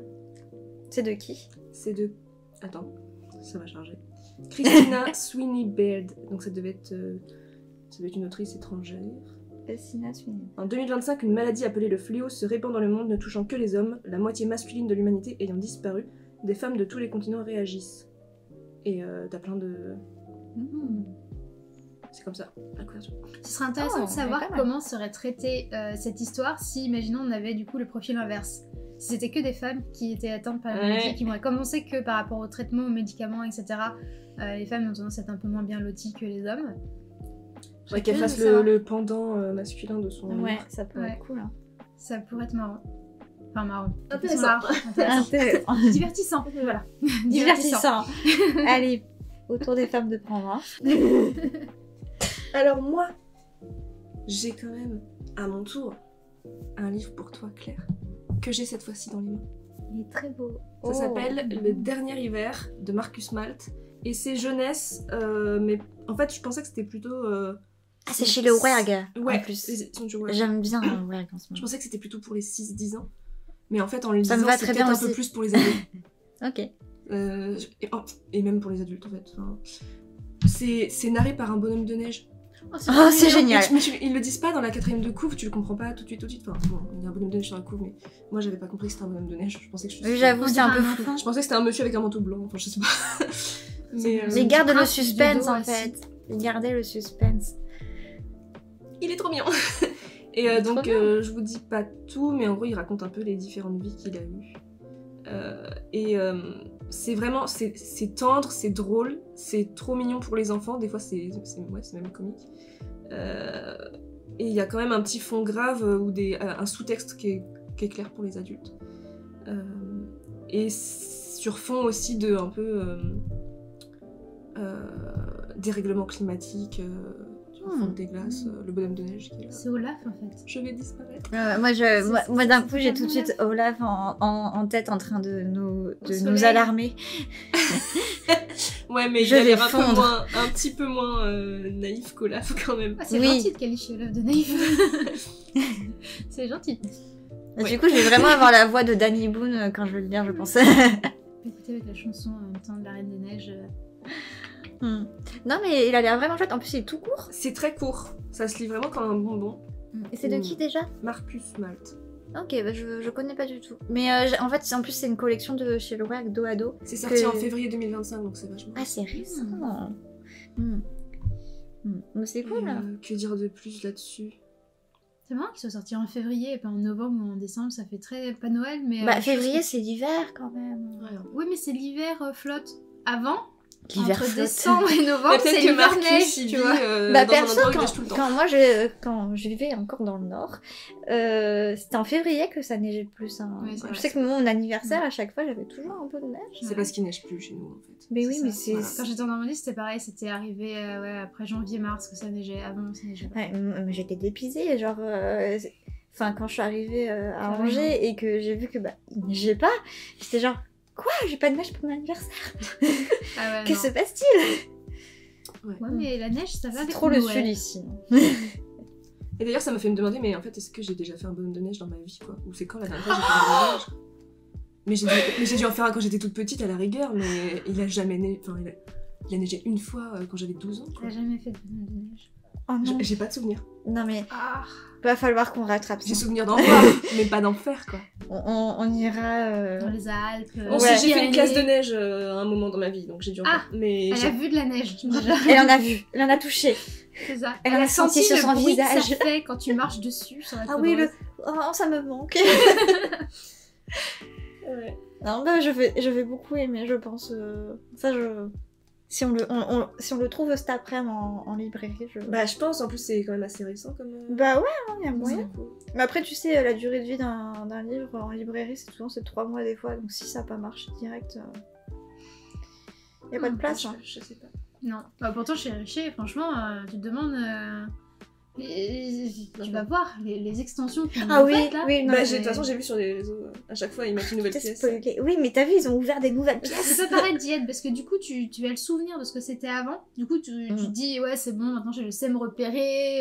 C'est de qui? C'est de... Attends, ça va charger. Christina Sweeney Baird. Donc ça devait être une autrice étrangère. Christina Sweeney. En 2025, une maladie appelée le fléau se répand dans le monde, ne touchant que les hommes, la moitié masculine de l'humanité ayant disparu. Des femmes de tous les continents réagissent. Et t'as plein de... C'est comme ça, la couverture. Ce serait intéressant de savoir comment serait traitée cette histoire si, imaginons, on avait du coup le profil inverse. Si c'était que des femmes qui étaient atteintes par la maladie, qui mouraient. Comme on sait que par rapport aux traitements, aux médicaments, etc., les femmes ont tendance à être un peu moins bien loties que les hommes. Ouais, qu'elle fasse le pendant masculin de son Ouais, livre. ça pourrait être cool. Hein. Ça pourrait être marrant. Enfin, marrant. Intéressant. Intéressant. Divertissant, voilà. Divertissant. Allez, autour des femmes de prendre. Alors moi, j'ai quand même, à mon tour, un livre pour toi, Claire, que j'ai cette fois-ci dans les mains. Il est très beau. Ça s'appelle Le dernier hiver de Marcus Malt. Et c'est jeunesse, mais en fait, je pensais que c'était plutôt... Ah, c'est chez le WERG, ouais, en plus. les éditions du WERG. J'aime bien le WERG en ce Je moment. pensais que c'était plutôt pour les 6-10 ans. Mais en fait, en le Ça lisant, me va c'est très peut-être bien un peu aussi. plus pour les ados. Ok. Et même pour les adultes, en fait. Enfin, c'est narré par un bonhomme de neige. Oh, c'est génial. Mais ils le disent pas dans la 4ème de couve, tu le comprends pas tout de suite. Enfin, bon, il y a un bonhomme de neige sur la couve, mais moi j'avais pas compris que c'était un bonhomme de neige. Je pensais que Oui, j'avoue, c'est un peu flou. Je pensais que c'était un monsieur avec un manteau blanc, enfin je sais pas. Mais garde le prince suspense du dos en fait. Gardez le suspense. Il est trop mignon. Et donc trop bien. je vous dis pas tout, mais en gros il raconte un peu les différentes vies qu'il a eues. C'est vraiment, c'est tendre, c'est drôle, c'est trop mignon pour les enfants, des fois c'est même comique. Et il y a quand même un petit fond grave ou un sous-texte qui est clair pour les adultes. Et sur fond aussi de un peu dérèglement climatique, fonte des glaces, le bonhomme de neige qui est là. C'est Olaf en fait. Je vais disparaître. Moi d'un coup j'ai tout de suite Olaf en tête en train de nous soleil. alarmer. Ouais, mais Je il a vais l'air fondre. un petit peu moins naïf qu'Olaf quand même. Ah, c'est Oui. gentil de qualifier Olaf de naïf. C'est gentil. Du coup je vais vraiment avoir la voix de Danny Boone quand je vais le lire je pense. Écoutez avec la chanson en même temps de la Reine des Neiges. Non mais il a l'air vraiment chouette, en plus il est tout court. C'est très court, ça se lit vraiment comme un bonbon. Et c'est de qui déjà? Marcus Malt. Ok, bah je connais pas du tout. Mais en fait en plus c'est une collection de chez le WERG dos à dos. C'est sorti en février 2025, donc c'est vachement... Ah c'est récent. Mais c'est cool. Que dire de plus là-dessus? C'est marrant qu'il soit sorti en février et pas en novembre ou en décembre, ça fait très... pas Noël, mais... Bah février c'est l'hiver quand même. Ouais, Oui, mais c'est l'hiver flotte. Avant, L'hiver entre flotte. décembre et novembre, c'est peut-être que l'hiver Marcus, neige, il tu vit vois. Bah dans un perso, endroit où il neige tout le temps. quand je vivais encore dans le nord, c'était en février que ça neigeait plus. Hein. Ouais, c'est Je vrai. sais que mon anniversaire, à chaque fois, j'avais toujours un peu de neige. C'est parce qu'il neige plus chez nous, en fait. Mais oui, ça, mais c'est... voilà. Quand j'étais en Normandie, c'était pareil, c'était arrivé après janvier-mars que ça neigeait. Avant, ça neigeait pas. Ouais, mais j'étais dépisée, genre... Enfin, quand je suis arrivée à Carrément. Angers et que j'ai vu que il neigeait pas, j'étais genre... Quoi? J'ai pas de neige pour mon anniversaire? Ah ouais, Que non. se passe-t-il? Ouais, mais la neige, ça va C'est avec trop le Noël. sud ici. Et d'ailleurs, ça m'a fait me demander, mais en fait, est-ce que j'ai déjà fait un bonhomme de neige dans ma vie, quoi? Ou c'est quand la dernière fois que j'ai fait un bonhomme de neige? Mais j'ai dû en faire un quand j'étais toute petite, à la rigueur, mais il a jamais neigé. Enfin, il a neigé une fois quand j'avais 12 ans, quoi. T'as jamais fait de bonhomme de neige? Oh non. J'ai pas de souvenir. Non mais, Ah. va falloir qu'on rattrape ça. J'ai souvenir d'en voir, mais pas d'en faire, quoi. On ira... Dans les Alpes. Bon, Ouais. si, j'ai fait une classe de neige à un moment dans ma vie, donc j'ai dû en faire. Mais Elle a vu de la neige, déjà. Elle en a vu, elle en a touché. C'est ça. Elle en a senti sur le son bruit que visage. ça fait quand tu marches dessus sur la Ah poudre. oui, oh, ça me manque. Ouais. Non, bah, je vais beaucoup aimer, je pense. Si on le trouve cet après-midi en librairie, Bah, je pense, en plus, c'est quand même assez récent comme. Bah ouais, il y a moyen. c'est cool. Mais après, tu sais, la durée de vie d'un livre en librairie, c'est souvent 3 mois des fois, donc si ça n'a pas marché direct, y a pas de place. Hein. Je sais pas. Non. Bah, pourtant, chez Richer, franchement, tu te demandes... tu vas voir les extensions qu'on Ah a oui, faites, là. oui, non, Bah, mais- de toute façon, j'ai vu sur les réseaux, à chaque fois, ils mettent une nouvelle Peut-être pièce. spoiler. Oui, mais t'as vu, ils ont ouvert des nouvelles pièces. Ça peut paraître diète parce que du coup tu as le souvenir de ce que c'était avant. Du coup tu te dis ouais c'est bon maintenant je sais me repérer.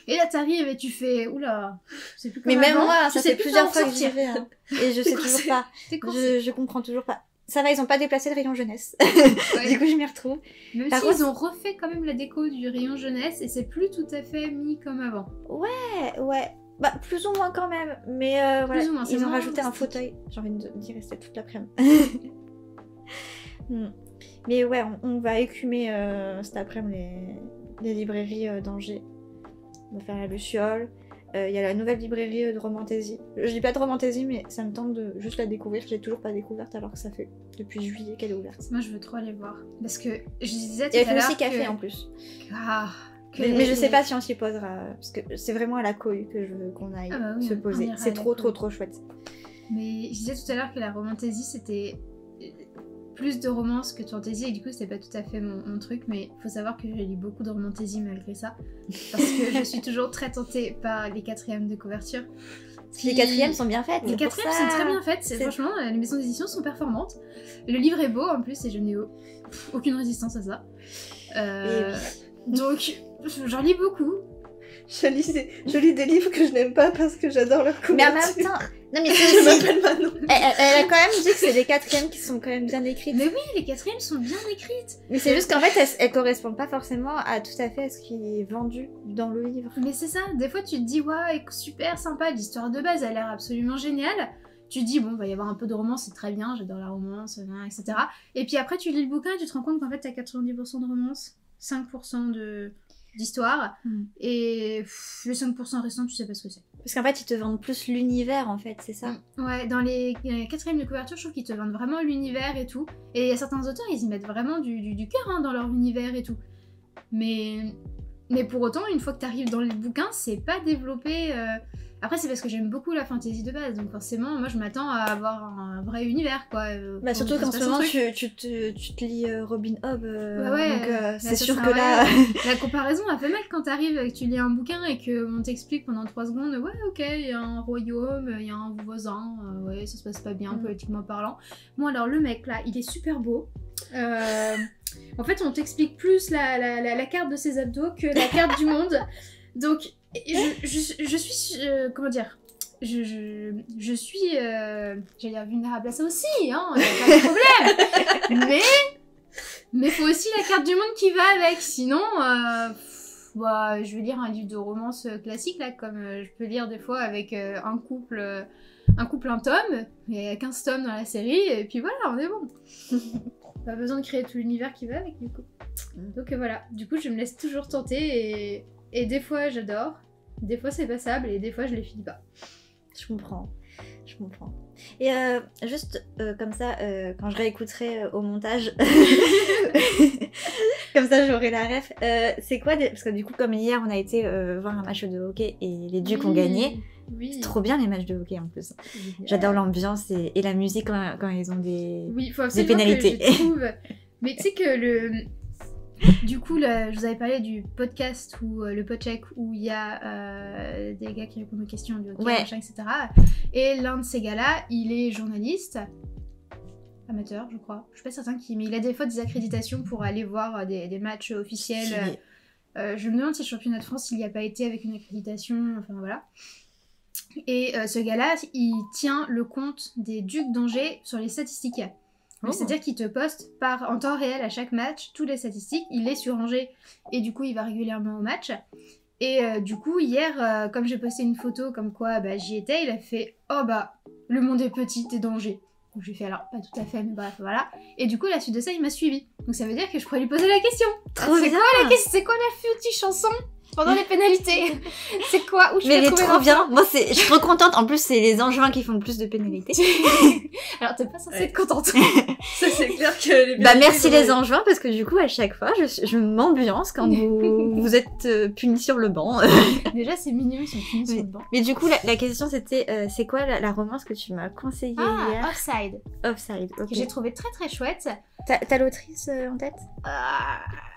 Et là t'arrives et tu fais oula c'est plus comme Mais même avant. moi, Je ça sais fait plus plusieurs comment fois que j'y sortir. vais. Hein. Et je sais toujours coincée. pas. T'es coincé. Je comprends toujours pas. Ça va, ils ont pas déplacé le rayon jeunesse. Ouais. Du coup, je m'y retrouve. Même Par si contre- ils ont refait quand même la déco du rayon jeunesse et c'est plus tout à fait mis comme avant. Ouais. Bah, plus ou moins quand même. Mais voilà, Plus ou moins, c'est ils ont moins rajouté un rustique. fauteuil. J'ai envie d'y rester toute l'après-midi. Mais ouais, on va écumer cet après-midi les librairies d'Angers. On va faire la Luciole. Il y a la nouvelle librairie de Romantaisie. Je dis pas de Romantaisie, mais ça me tente de juste la découvrir. Je l'ai toujours pas découverte alors que ça fait depuis juillet qu'elle est ouverte. Moi je veux trop aller voir parce que je disais tout Et elle à fait l'heure aussi café que... en plus. Ah, que Mais je les- sais pas si on s'y posera. Parce que c'est vraiment à la cohue que je veux qu'on aille Ah bah oui, se on poser. ira à C'est la trop, cohue. trop, trop chouette. Mais je disais tout à l'heure que la romantaisie c'était plus de romance que de fantaisie et du coup c'était pas tout à fait mon truc, mais faut savoir que j'ai lu beaucoup de romantaisie malgré ça parce que je suis toujours très tentée par les 4e de couverture. Les 4e sont bien faites. Les 4e sont très bien faites, franchement les maisons d'édition sont performantes. Le livre est beau en plus et je n'ai aucune résistance à ça. Donc j'en lis beaucoup. Je lis des livres que je n'aime pas parce que j'adore leur Mais en couverture. même temps. Non, mais Je c'est aussi. m'appelle Manon. Elle a quand même dit que c'est les 4e qui sont quand même bien écrites. Mais oui, les 4e sont bien écrites. Mais c'est juste qu'en fait, elles correspondent pas forcément à tout à fait à ce qui est vendu dans le livre. Mais c'est ça, des fois tu te dis ouais super sympa, l'histoire de base a l'air absolument géniale. Tu te dis bon va y avoir un peu de romance, c'est très bien, j'adore la romance, etc. Et puis après tu lis le bouquin et tu te rends compte qu'en fait t'as 90% de romance, 5% d'histoire, et les 5% restants tu sais pas ce que c'est. Parce qu'en fait, ils te vendent plus l'univers, en fait, c'est ça. Ouais, dans les 4e de couverture, je trouve qu'ils te vendent vraiment l'univers et tout. Et il y a certains auteurs, ils y mettent vraiment du cœur hein, dans leur univers et tout. Mais pour autant, une fois que t'arrives dans le bouquin, c'est pas développé. Après, c'est parce que j'aime beaucoup la fantasy de base, donc forcément, moi je m'attends à avoir un vrai univers quoi. Bah, surtout qu'en qu'en ce moment, tu te lis Robin Hood. ouais, donc là, c'est ça sûr sera que là. La comparaison a fait mal quand t'arrives et que tu lis un bouquin et qu'on t'explique pendant 3 secondes, ouais ok, il y a un royaume, il y a un voisin, ouais ça se passe pas bien politiquement parlant. Bon alors le mec là, il est super beau. En fait on t'explique plus la carte de ses abdos que la carte du monde. Donc je suis, comment dire, je suis, j'allais dire vulnérable à ça aussi, hein, y a pas de problème. Mais faut aussi la carte du monde qui va avec, sinon, bah, je vais lire un livre de romance classique, là, comme je peux lire des fois avec un couple, un tome, il y a 15 tomes dans la série, et puis voilà, on est bon. Pas besoin de créer tout l'univers qui va avec, du coup. Donc voilà, du coup, je me laisse toujours tenter, et des fois, j'adore, des fois, c'est passable, et des fois, je les finis pas. Je comprends. Et juste comme ça, quand je réécouterai au montage, comme ça j'aurai la ref. C'est quoi parce que du coup, comme hier, on a été voir un match de hockey et les Ducs ont gagné. Oui. C'est trop bien les matchs de hockey en plus. J'adore l'ambiance et la musique quand ils ont des. Oui, faut absolument pénalités. que je trouve. Mais tu sais que du coup, là, je vous avais parlé du podcast ou le podcheck où il y a des gars qui répondent aux questions du hockey, Ouais. machin, etc. Et l'un de ces gars-là, il est journaliste. amateur, je crois. Je suis pas certain mais il a des fois des accréditations pour aller voir des matchs officiels. Je me demande si le championnat de France, il n'y a pas été avec une accréditation, enfin voilà. Et ce gars-là, il tient le compte des Ducs d'Angers sur les statistiques. C'est-à-dire qu'il te poste en temps réel à chaque match toutes les statistiques. Il est sur Angers et du coup, il va régulièrement au match. Et du coup, hier, comme j'ai posté une photo comme quoi j'y étais, il a fait « Oh le monde est petit, t'es d'Angers ». Donc j'ai fait alors, pas tout à fait, mais bref, voilà. Et du coup, à la suite de ça, il m'a suivi. Donc ça veut dire que je pourrais lui poser la question. C'est quoi la future chanson pendant les pénalités? C'est quoi? Où je Mais peux elle est trouver trop bien. Moi, je suis trop contente. En plus, c'est les Angevins qui font le plus de pénalités. Alors, t'es pas censée être contente. Ça, c'est clair que les merci les Angevins, parce que du coup, à chaque fois, je m'ambiance quand vous êtes punis sur le banc. Déjà, c'est mignon, ils sont punis sur le banc. Mais du coup, la question, c'était, c'est quoi la romance que tu m'as conseillée hier? Offside. Offside, ok. Que j'ai trouvé très très chouette. T'as l'autrice en tête?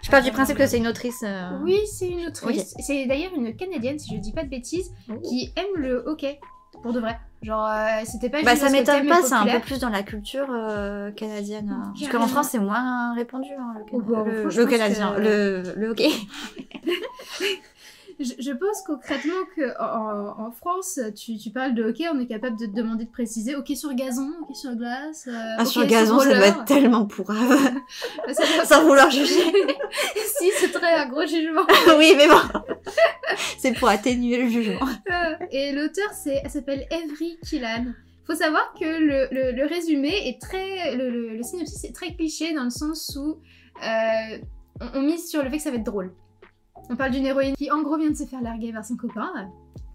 Je pars du principe que c'est une autrice. Oui, c'est une autrice. Okay. C'est d'ailleurs une Canadienne, si je dis pas de bêtises, qui aime le hockey. Pour de vrai. Genre, c'était pas juste ça m'étonne pas, c'est un populaire. peu plus dans la culture canadienne. Parce qu'en France, c'est moins répandu, le canadien, le hockey. Je pense concrètement qu'en France, tu parles de hockey, on est capable de te demander de préciser hockey sur gazon, hockey sur glace. Sur gazon, ça doit être tellement pourrave. Sans vouloir juger. Si, c'est très un gros jugement. Oui, mais bon. C'est pour atténuer le jugement. Et l'auteur, elle s'appelle Avery Killan. Faut savoir que le résumé est très. Le synopsis est très cliché dans le sens où on mise sur le fait que ça va être drôle. On parle d'une héroïne qui, en gros, vient de se faire larguer vers son copain,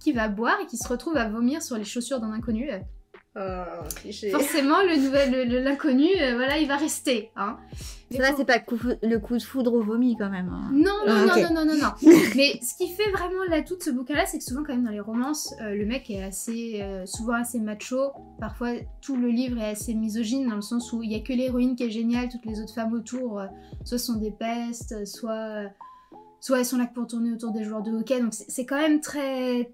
qui va boire et qui se retrouve à vomir sur les chaussures d'un inconnu. Forcément, l'inconnu, voilà, il va rester. Hein. Ça, c'est pas le coup de foudre au vomi, quand même. Hein. Non. Mais ce qui fait vraiment l'atout de ce bouquin-là, c'est que souvent, quand même, dans les romances, le mec est souvent assez macho. Parfois, tout le livre est assez misogyne, dans le sens où il y a que l'héroïne qui est géniale, toutes les autres femmes autour, soit sont des pestes, soit elles sont là pour tourner autour des joueurs de hockey, donc c'est quand même très...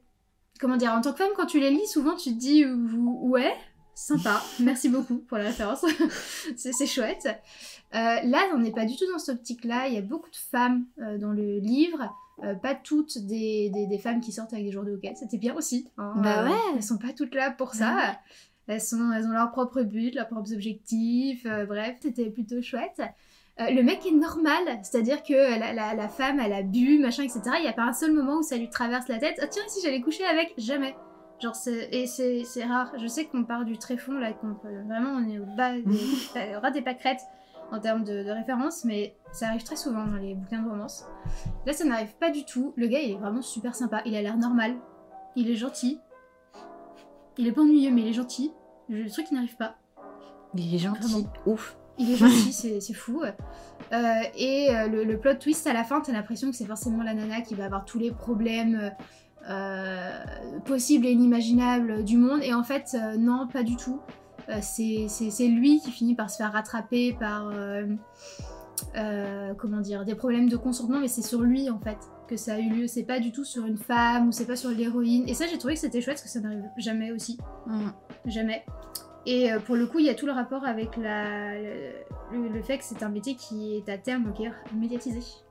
Comment dire, en tant que femme, quand tu les lis, souvent tu te dis « Ouais, sympa, merci beaucoup pour la référence, c'est chouette ». Là, on n'est pas du tout dans cette optique-là, il y a beaucoup de femmes dans le livre, pas toutes des femmes qui sortent avec des joueurs de hockey, c'était bien aussi. Hein, elles sont pas toutes là pour ça, elles ont leur propre but, leurs propres objectifs, bref, c'était plutôt chouette. Le mec est normal, c'est-à-dire que la femme, elle a bu, machin, etc. Il n'y a pas un seul moment où ça lui traverse la tête. Ah tiens, si j'allais coucher avec, jamais. Genre, c'est rare. Je sais qu'on part du tréfonds, là, vraiment, on est au ras des pâquerettes en termes de référence, mais ça arrive très souvent dans les bouquins de romance. Là, ça n'arrive pas du tout. Le gars, il est vraiment super sympa. Il a l'air normal. Il est gentil. Il est pas ennuyeux, mais il est gentil. Le truc, il n'arrive pas. Il est gentil. Vraiment. Ouf. Il est gentil, c'est fou. Et le plot twist à la fin, t'as l'impression que c'est forcément la nana qui va avoir tous les problèmes possibles et inimaginables du monde. Et en fait, non, pas du tout. C'est lui qui finit par se faire rattraper par comment dire, des problèmes de consentement, mais c'est sur lui en fait que ça a eu lieu. C'est pas du tout sur une femme ou c'est pas sur l'héroïne. Et ça, j'ai trouvé que c'était chouette parce que ça n'arrive jamais aussi. Jamais. Et pour le coup, il y a tout le rapport avec le fait que c'est un métier qui est à terme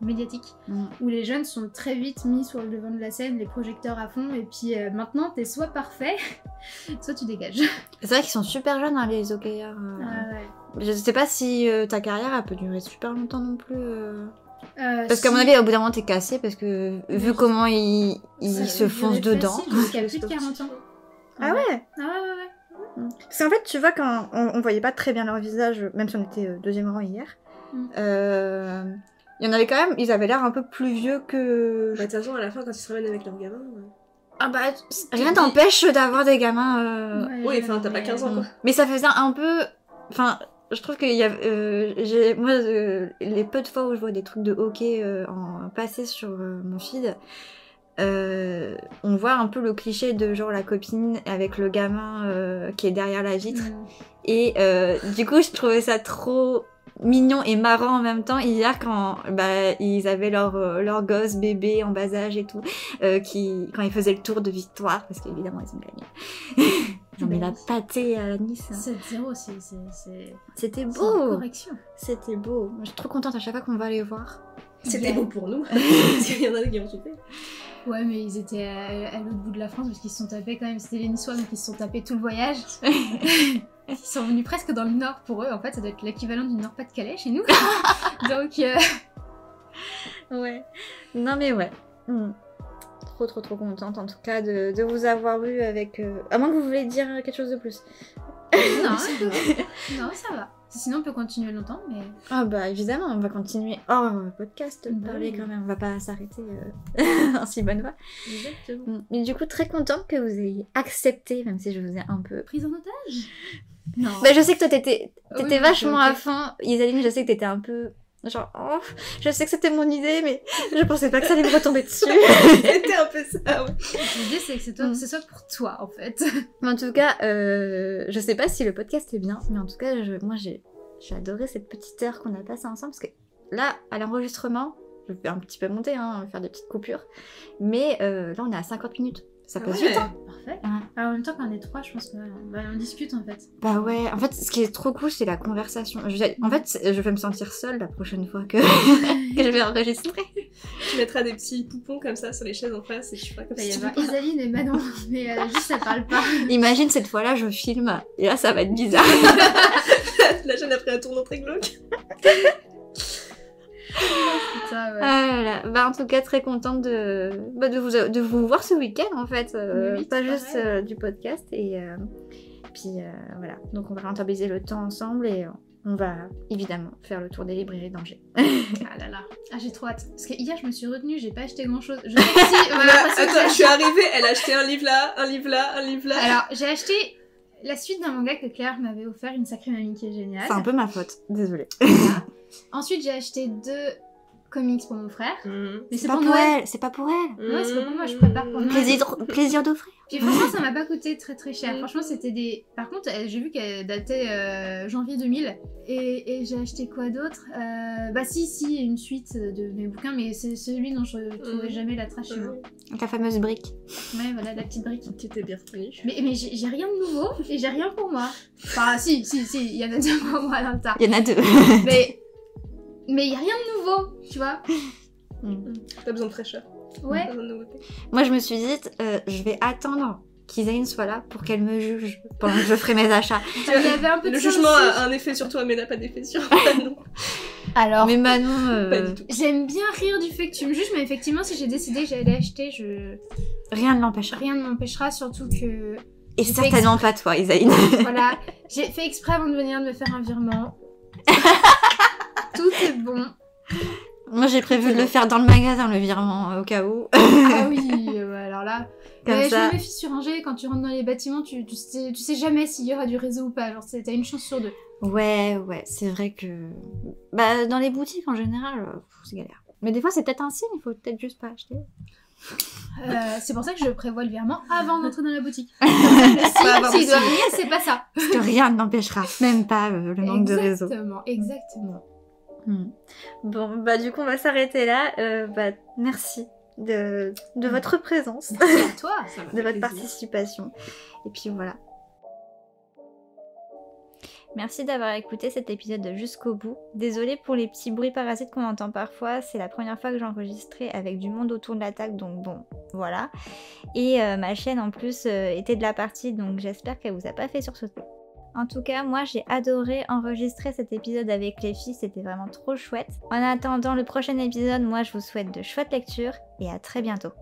médiatique, où les jeunes sont très vite mis sur le devant de la scène, les projecteurs à fond, et puis maintenant, t'es soit parfait, soit tu dégages. C'est vrai qu'ils sont super jeunes, hein, les hockeyeurs. Je sais pas si ta carrière, elle peut durer super longtemps non plus. Parce qu'à mon avis, au bout d'un moment, t'es cassé, parce que vu comment ils se foncent dedans... Jusqu'à plus de 40 ans. Ah ouais. Parce qu'en fait, tu vois, quand on voyait pas très bien leur visage, même si on était deuxième rang hier, il y en avait quand même, ils avaient l'air un peu plus vieux que... De toute façon, à la fin, quand ils se ramènent avec leurs gamins... rien t'empêche d'avoir des gamins... Oui, enfin, t'as pas 15 ans, quoi. Mais ça faisait un peu... Enfin, je trouve qu'il y a... moi, les peu de fois où je vois des trucs de hockey passer sur mon feed... on voit un peu le cliché de genre la copine avec le gamin qui est derrière la vitre et du coup je trouvais ça trop mignon et marrant en même temps hier quand ils avaient leur gosse bébé en bas âge et tout, quand ils faisaient le tour de victoire, parce qu'évidemment ils ont gagné. Ils ont mis la pâtée à Nice. 7-0, C'était une beau. correction. C'était beau. Je suis trop contente à chaque fois qu'on va les voir. C'était beau pour nous, parce qu'il y en a qui ont souffert. Ouais, mais ils étaient à l'autre bout de la France parce qu'ils se sont tapés quand même. C'était les Niçois, donc ils se sont tapés tout le voyage. Ils sont venus presque dans le nord pour eux. En fait, ça doit être l'équivalent du Nord-Pas-de-Calais chez nous. Donc. Ouais. Non, mais ouais. Trop contente en tout cas de vous avoir eu avec. À moins que vous voulez dire quelque chose de plus. Non, non, ça va. Sinon, on peut continuer longtemps, mais. Ah bah évidemment, on va continuer hors podcast de parler quand même. On va pas s'arrêter en si bonne voie. Exactement. Mais du coup, très contente que vous ayez accepté, même si je vous ai un peu. Prise en otage. Non. Bah, je sais que toi t'étais Oui, vachement ok. à fond. Isaline, je sais que t'étais un peu. Genre, oh, je sais que c'était mon idée, mais je pensais pas que ça allait me retomber dessus. C'était un peu ça, ouais. L'idée, c'est que ce soit pour toi, en fait. Mais en tout cas, je sais pas si le podcast est bien, mais en tout cas, moi j'ai adoré cette petite heure qu'on a passée ensemble, parce que là, à l'enregistrement, je vais un petit peu monter, hein, faire des petites coupures, mais là on est à 50 minutes. Ça passe vite, hein. Parfait. Ouais. Alors, en même temps, quand on est trois, je pense qu'on discute, en fait. Bah ouais, en fait, ce qui est trop cool, c'est la conversation. En fait, je vais me sentir seule la prochaine fois que je vais enregistrer. Tu mettras des petits poupons comme ça sur les chaises en face et tu feras comme Il ça. y avoir Isaline et Manon, mais juste, ça parle pas. Imagine cette fois-là, je filme, et là, ça va être bizarre. La chaîne a pris un tournant très glauque. Ça, ouais. Ah là là. Bah, en tout cas, très contente de vous voir ce week-end, en fait. Oui, Pas c'est juste pareil. du podcast. Et puis, voilà. Donc, on va rentabiliser le temps ensemble et on va évidemment faire le tour des librairies d'Angers. Ah là là. Ah, j'ai trop hâte. Parce que hier, je me suis retenue, j'ai pas acheté grand-chose. Je sais pas si... on a l'impression que Attends, je suis arrivée, elle a acheté un livre là, un livre là, un livre là. Alors, j'ai acheté la suite d'un manga que Claire m'avait offert, Une sacrée mamie qui est géniale. C'est un peu ma faute. Désolée. Voilà. Ensuite, j'ai acheté 2 comics pour mon frère. Mais c'est pas pour pour Noël. elle. C'est pas pour elle. Ouais, c'est pas pour moi, je prépare pour Noël. Plaisir d'offrir. Puis franchement, ça m'a pas coûté très très cher. Franchement, c'était des... Par contre, j'ai vu qu'elle datait janvier 2000. Et j'ai acheté quoi d'autre Bah si, une suite de mes bouquins, mais c'est celui dont je trouverai jamais la trace chez moi. Ta fameuse brique. Ouais, voilà, la petite brique. Qui était bien retenue. Mais j'ai rien de nouveau et j'ai rien pour moi. Enfin, si, il y en a déjà pour moi dans le tas. Il y en a 2. Mais il y a rien de nouveau, tu vois. T'as besoin de fraîcheur. Ouais. T'as besoin de nouveauté. Moi, je me suis dit, je vais attendre qu'Isaline soit là pour qu'elle me juge pendant que je ferai mes achats. Il y avait un peu de Le ça jugement aussi. a un effet sur toi, mais n'a pas d'effet sur Manon. Alors, Mais Manon, Pas du tout. j'aime bien rire du fait que tu me juges, mais effectivement, si j'ai décidé que j'allais acheter, rien ne l'empêchera. rien ne m'empêchera, surtout que... Et J'ai certainement pas toi, Isaline. Voilà, j'ai fait exprès avant de venir de me faire un virement. Tout est bon. Moi, j'ai prévu de le faire dans le magasin, le virement, au cas où. Ah oui, alors là... Comme Mais ça. je me méfie sur Angers, quand tu rentres dans les bâtiments, tu sais jamais s'il y aura du réseau ou pas. Genre, t'as une chance sur 2. Ouais, c'est vrai que... Bah, dans les boutiques, en général, c'est galère. Mais des fois, c'est peut-être un signe, il faut peut-être juste pas acheter. C'est pour ça que je prévois le virement avant d'entrer dans la boutique. Pas avoir S'il de doit signe. venir, c'est pas ça. Parce que rien ne l'empêchera, même pas le manque de réseau. Exactement. Bon, bah du coup, on va s'arrêter là. Merci de votre présence, Merci à toi. Ça m'a de fait votre plaisir. participation. Et puis voilà. Merci d'avoir écouté cet épisode jusqu'au bout. Désolée pour les petits bruits parasites qu'on entend parfois, c'est la première fois que j'ai enregistré avec du monde autour de la table, donc bon, voilà. Et ma chaîne en plus était de la partie, donc j'espère qu'elle vous a pas fait sursauter. En tout cas, moi j'ai adoré enregistrer cet épisode avec les filles, c'était vraiment trop chouette. En attendant le prochain épisode, moi je vous souhaite de chouettes lectures et à très bientôt.